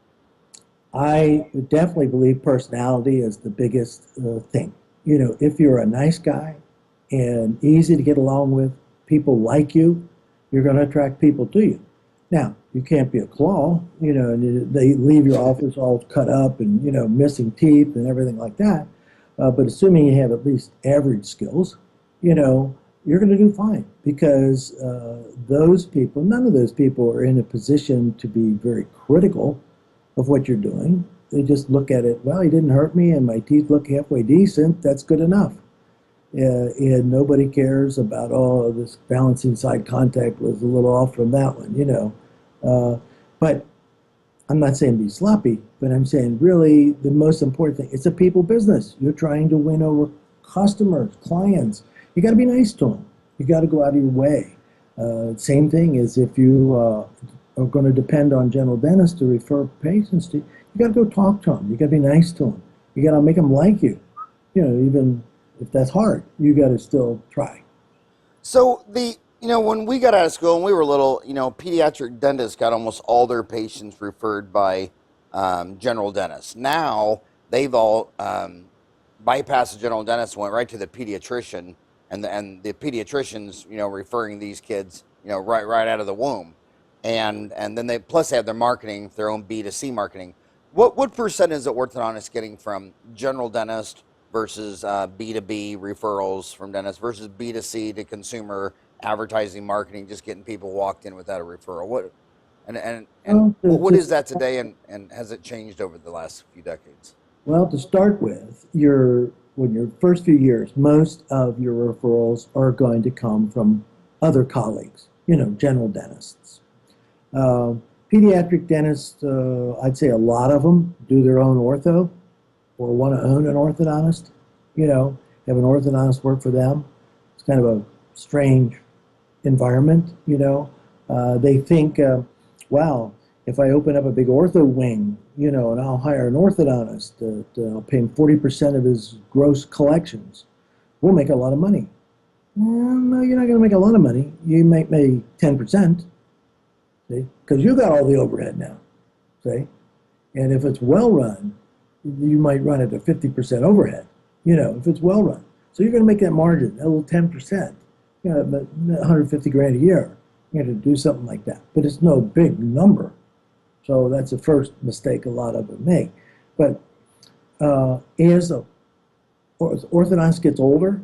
I definitely believe personality is the biggest thing. You know, if you're a nice guy and easy to get along with, people like you, you're going to attract people to you. Now, you can't be a claw, you know, and they leave your office all cut up and, you know, missing teeth and everything like that. But assuming you have at least average skills, you know, you're going to do fine because those people, none of those people are in a position to be very critical of what you're doing. They just look at it, well, he didn't hurt me and my teeth look halfway decent, that's good enough. And nobody cares about, oh, this balancing side contact was a little off from that one, you know. But I'm not saying be sloppy, but I'm saying really the most important thing, it's a people business. You're trying to win over customers, clients. You got to be nice to them. You got to go out of your way. Same thing as if you are going to depend on general dentists to refer patients to you, you got to go talk to them. You got to be nice to them. You got to make them like you. You know, even if that's hard, you got to still try. So when we got out of school and we were little, pediatric dentists got almost all their patients referred by general dentists. Now they've all bypassed the general dentist, went right to the pediatrician, and the pediatricians, referring these kids, right out of the womb, and then they have their marketing, their own B2C marketing. What percent is the orthodontist getting from general dentist versus B2B referrals from dentists versus B2C to consumer advertising marketing, just getting people walked in without a referral? What is that today, and has it changed over the last few decades? Well, to start with, when your first few years, most of your referrals are going to come from other colleagues, general dentists. Pediatric dentists, I'd say a lot of them do their own ortho or want to own an orthodontist, have an orthodontist work for them. It's kind of a strange environment, They think, wow, if I open up a big ortho wing, and I'll hire an orthodontist, I'll pay him 40% of his gross collections, we'll make a lot of money. Well, no, you're not going to make a lot of money. You might make 10%, see, because you got all the overhead now, see? And if it's well run, you might run it at 50% overhead, if it's well run. So you're going to make that margin, that little 10%, about 150 grand a year. You have to do something like that, but it's no big number. So that's the first mistake a lot of them make. But as the orthodontist gets older,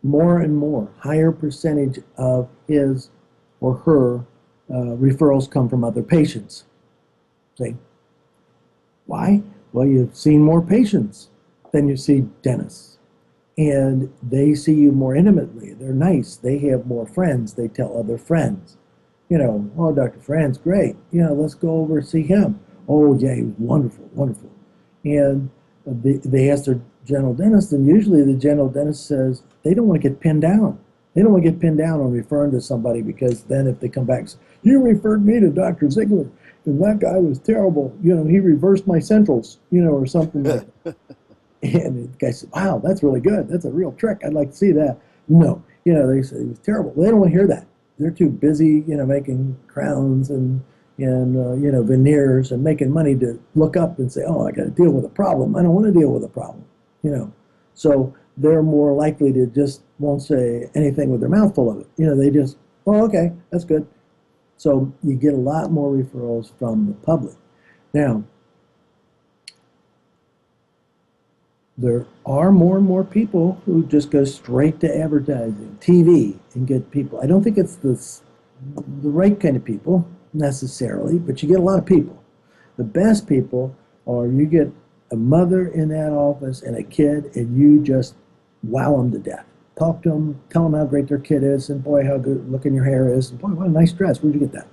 more and more, higher percentage of his or her referrals come from other patients. See? Why? Well, you've seen more patients than you see dentists. And they see you more intimately. They're nice. They have more friends. They tell other friends. Oh, Dr. Farran's great. Let's go over and see him. Oh, yeah, he was wonderful, wonderful. And they ask their general dentist, and usually the general dentist says they don't want to get pinned down. They don't want to get pinned down on referring to somebody, because then if they come back and say, you referred me to Dr. Ziegler, and that guy was terrible. He reversed my centrals, or something like that. And the guy said, wow, that's really good. That's a real trick. I'd like to see that. No, they say he was terrible. They don't want to hear that. They're too busy, making crowns and veneers and making money to look up and say, oh, I got to deal with a problem. I don't want to deal with a problem, So they're more likely to just won't say anything with their mouth full of it. They just, oh, okay, that's good. So you get a lot more referrals from the public. Now, there are more and more people who just go straight to advertising, TV, and get people. I don't think it's the right kind of people necessarily, but you get a lot of people. The best people or you get a mother in that office and a kid, and you just wow them to death. Talk to them, tell them how great their kid is, and boy, how good looking your hair is, and boy, what a nice dress, where'd you get that?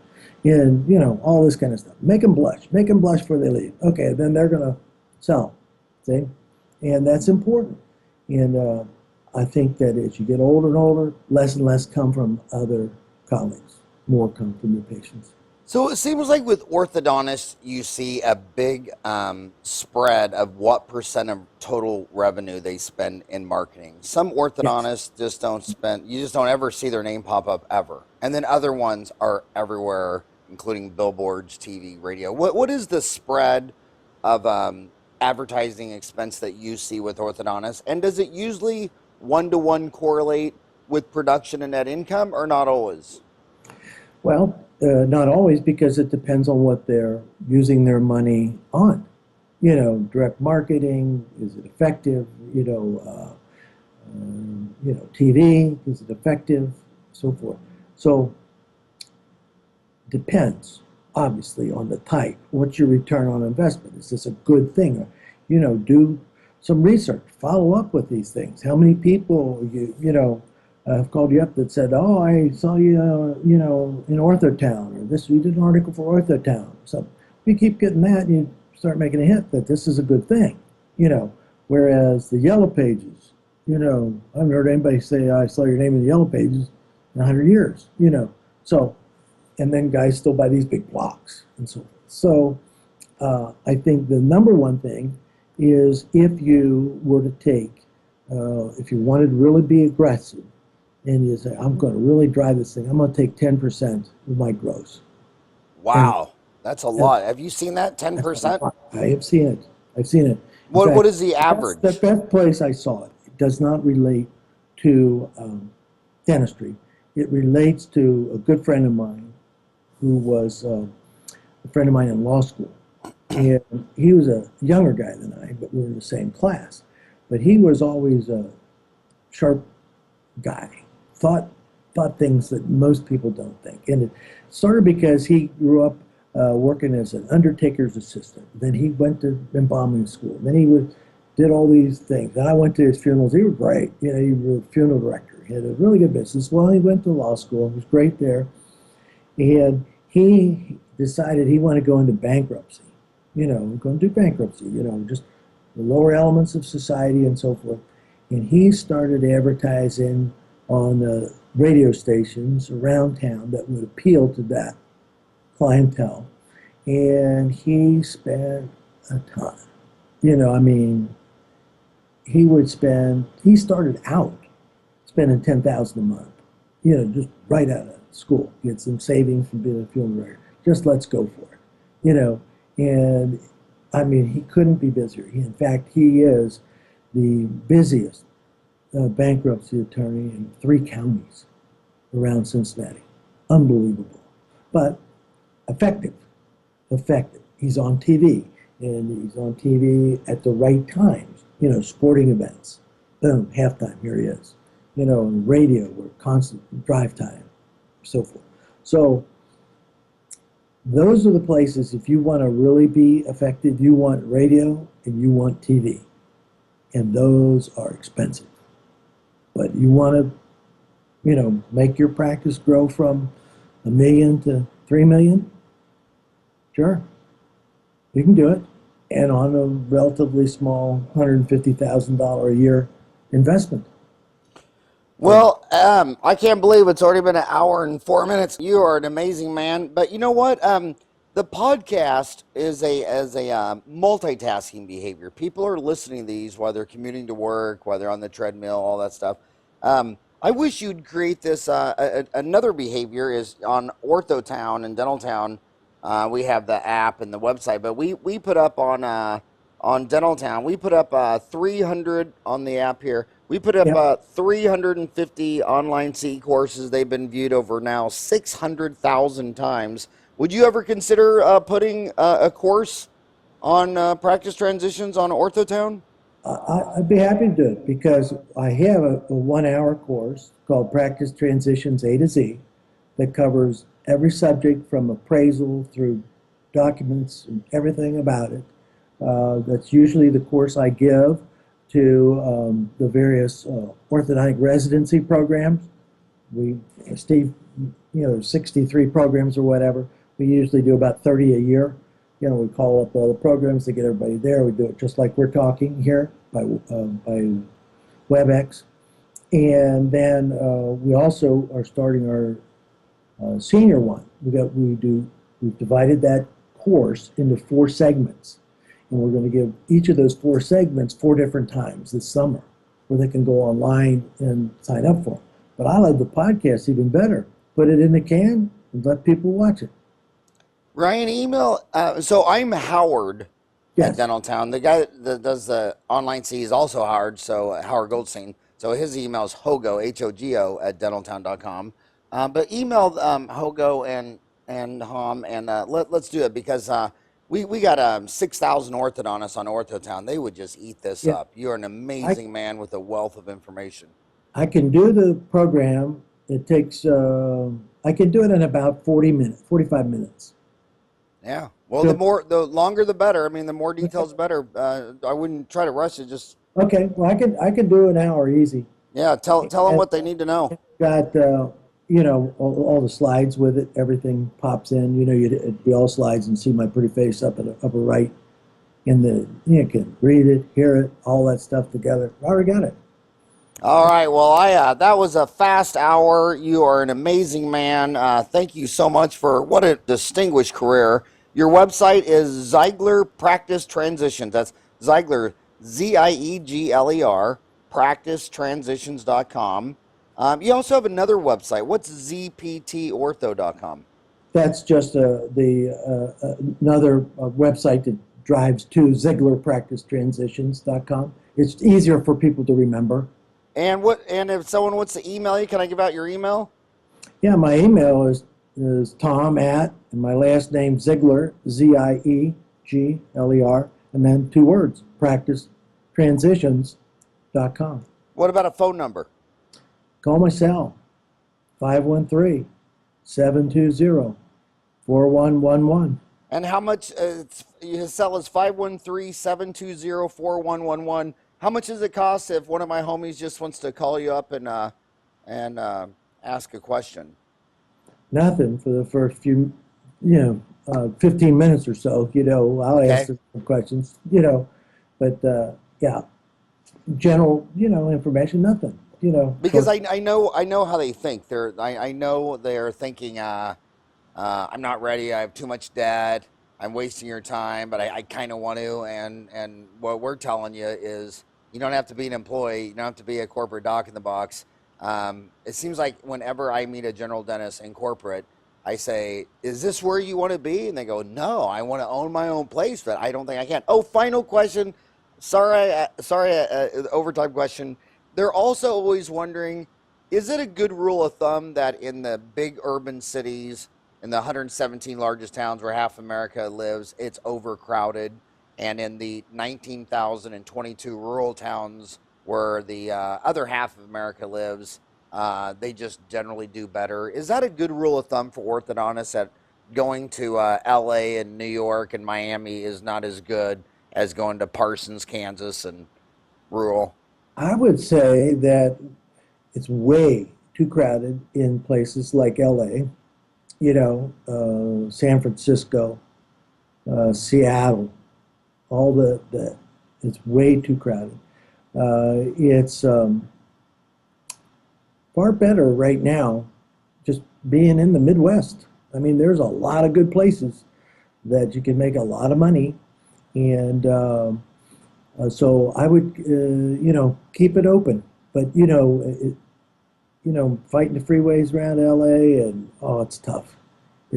And, you know, all this kind of stuff. Make them blush before they leave. Okay, then they're going to sell, see? And that's important. And I think that as you get older and older, less and less come from other colleagues, more come from your patients. So it seems like with orthodontists, you see a big spread of what percent of total revenue they spend in marketing. Some orthodontists just don't spend, you just don't ever see their name pop up ever. And then other ones are everywhere, including billboards, TV, radio. What is the spread of advertising expense that you see with orthodontists? And does it usually one-to-one correlate with production and net income, or not always? Well, not always, because it depends on what they're using their money on. You know, direct marketing, is it effective? TV, is it effective? So forth. So, depends, obviously, on the type. What's your return on investment? Is this a good thing? You know, do some research, follow up with these things. How many people have called you up that said, "Oh, I saw you, in Orthotown," or "This, you did an article for Orthotown." So you keep getting that, and you start making a hit that this is a good thing, Whereas the Yellow Pages, I haven't heard anybody say, "I saw your name in the Yellow Pages" in 100 years, So, and then guys still buy these big blocks and so forth. So I think the number one thing is, if you were to take, if you wanted to really be aggressive, and you say, "I'm going to really drive this thing, I'm going to take 10% of my gross." Wow, that's a lot. Have you seen that, 10%? I have seen it. I've seen it. What is the average? The best place I saw it. It does not relate to dentistry. It relates to a good friend of mine who was a friend of mine in law school. And he was a younger guy than I, but we were in the same class. But he was always a sharp guy, thought things that most people don't think. And it started because he grew up working as an undertaker's assistant. Then he went to embalming school. Then he did all these things. And I went to his funerals. He was great. He was a funeral director. He had a really good business. Well, he went to law school. He was great there. And he decided he wanted to go into bankruptcy. Going to do bankruptcy, just the lower elements of society and so forth. And he started advertising on the radio stations around town that would appeal to that clientele. And he spent a ton. He started out spending $10,000 a month, just right out of school. He had some savings from being a funeral director. Just let's go for it, And he couldn't be busier. In fact, he is the busiest bankruptcy attorney in 3 counties around Cincinnati. Unbelievable. But effective. He's on TV, and he's on TV at the right times, sporting events. Boom, halftime, here he is. And radio, we're constant drive time, so forth. So those are the places, if you want to really be effective, you want radio and you want TV. And those are expensive. But you want to, make your practice grow from $1 million to $3 million? Sure. You can do it. And on a relatively small $150,000 a year investment. Well, I can't believe it's already been 1 hour and 4 minutes. You are an amazing man. But you know what? The podcast is a multitasking behavior. People are listening to these while they're commuting to work, while they're on the treadmill, all that stuff. I wish you'd create this. Another behavior is on Orthotown and Dentaltown. We have the app and the website, but we put up on Dentaltown. We put up 300 on the app here. We put up 350 online CE courses. They've been viewed over now 600,000 times. Would you ever consider putting a course on practice transitions on Orthotown? I'd be happy to do it, because I have a 1-hour course called Practice Transitions A to Z that covers every subject from appraisal through documents and everything about it. That's usually the course I give to the various orthodontic residency programs. Steve, 63 programs or whatever. We usually do about 30 a year. We call up all the programs to get everybody there. We do it just like we're talking here by WebEx. And then we also are starting our senior one. We've divided that course into 4 segments. And we're going to give each of those 4 segments 4 different times this summer where they can go online and sign up for them. But I love the podcast even better. Put it in the can and let people watch it. Ryan, email. So I'm Howard at Dentaltown. The guy that does the online C is also Howard, so Howard Goldstein. So his email is Hogo, Hogo, at dentaltown.com. But email Hogo and Hom, and let's do it because we got 6,000 orthodontists on Orthotown. They would just eat this up. You're an amazing man with a wealth of information. I can do the program. It takes, I can do it in about 45 minutes. Yeah. Well, the longer the better. I mean, the more details, better. I wouldn't try to rush it. Just okay. Well, I can do an hour easy. Yeah. Tell them what they need to know. Got all the slides with it. Everything pops in. It'd be all slides and see my pretty face up at the upper right. You can read it, hear it, all that stuff together. I already got it. All right. Well, that was a fast hour. You are an amazing man. Thank you so much for what a distinguished career. Your website is Ziegler Practice Transitions. That's Ziegler, Ziegler, practicetransitions.com. You also have another website. What's zptortho.com? That's just another website that drives to ZieglerPracticeTransitions.com. It's easier for people to remember. And if someone wants to email you, can I give out your email? Yeah, my email is Tom at, and my last name Ziegler, Ziegler, and then 2 words, practicetransitions.com. What about a phone number? Call my cell, 513-720-4111. And how much, his cell is 513-720-4111. How much does it cost if one of my homies just wants to call you up and ask a question? Nothing for the first few, 15 minutes or so. I'll ask some questions. But yeah, general, information, nothing. Because I know how they think. I know they're thinking, I'm not ready. I have too much debt. I'm wasting your time, but I kind of want to. And what we're telling you is, you don't have to be an employee. You don't have to be a corporate doc in the box. It seems like whenever I meet a general dentist in corporate, I say, is this where you want to be? And they go, no, I want to own my own place, but I don't think I can. Oh, final question. Sorry, overtime question. They're also always wondering, is it a good rule of thumb that in the big urban cities, in the 117 largest towns where half America lives, it's overcrowded? And in the 19,022 rural towns where the other half of America lives, they just generally do better. Is that a good rule of thumb for orthodontists, that going to LA and New York and Miami is not as good as going to Parsons, Kansas and rural? I would say that it's way too crowded in places like LA, San Francisco, Seattle, all it's way too crowded. It's far better right now just being in the Midwest. I mean, there's a lot of good places that you can make a lot of money, and so I would, keep it open. But fighting the freeways around LA, and it's tough.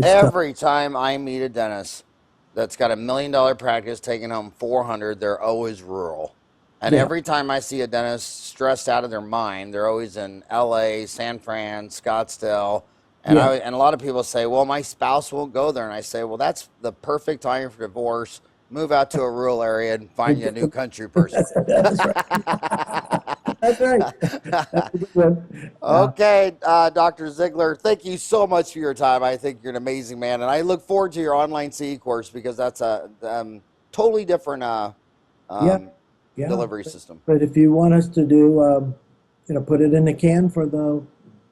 Every time I meet a dentist that's got $1 million practice taking home 400, they're always rural. And every time I see a dentist stressed out of their mind, they're always in LA, San Fran, Scottsdale. And and a lot of people say, well, my spouse won't go there. And I say, well, that's the perfect time for divorce. Move out to a rural area and find you a new country person. That's right. That's right. That's a good one. Okay, Dr. Ziegler, thank you so much for your time. I think you're an amazing man. And I look forward to your online CE course, because that's totally different Yeah, yeah. delivery system. But if you want us to do, put it in the can for the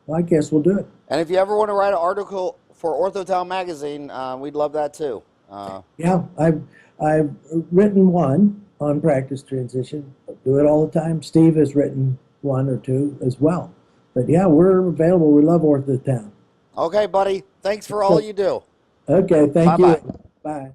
podcast, we'll do it. And if you ever want to write an article for Orthotown magazine, we'd love that too. Yeah, I've written one on practice transition. I do it all the time. Steve has written one or two as well. But yeah, we're available. We love Orthotown. Okay, buddy. Thanks for all you do. Okay, thank Bye-bye. you. Bye.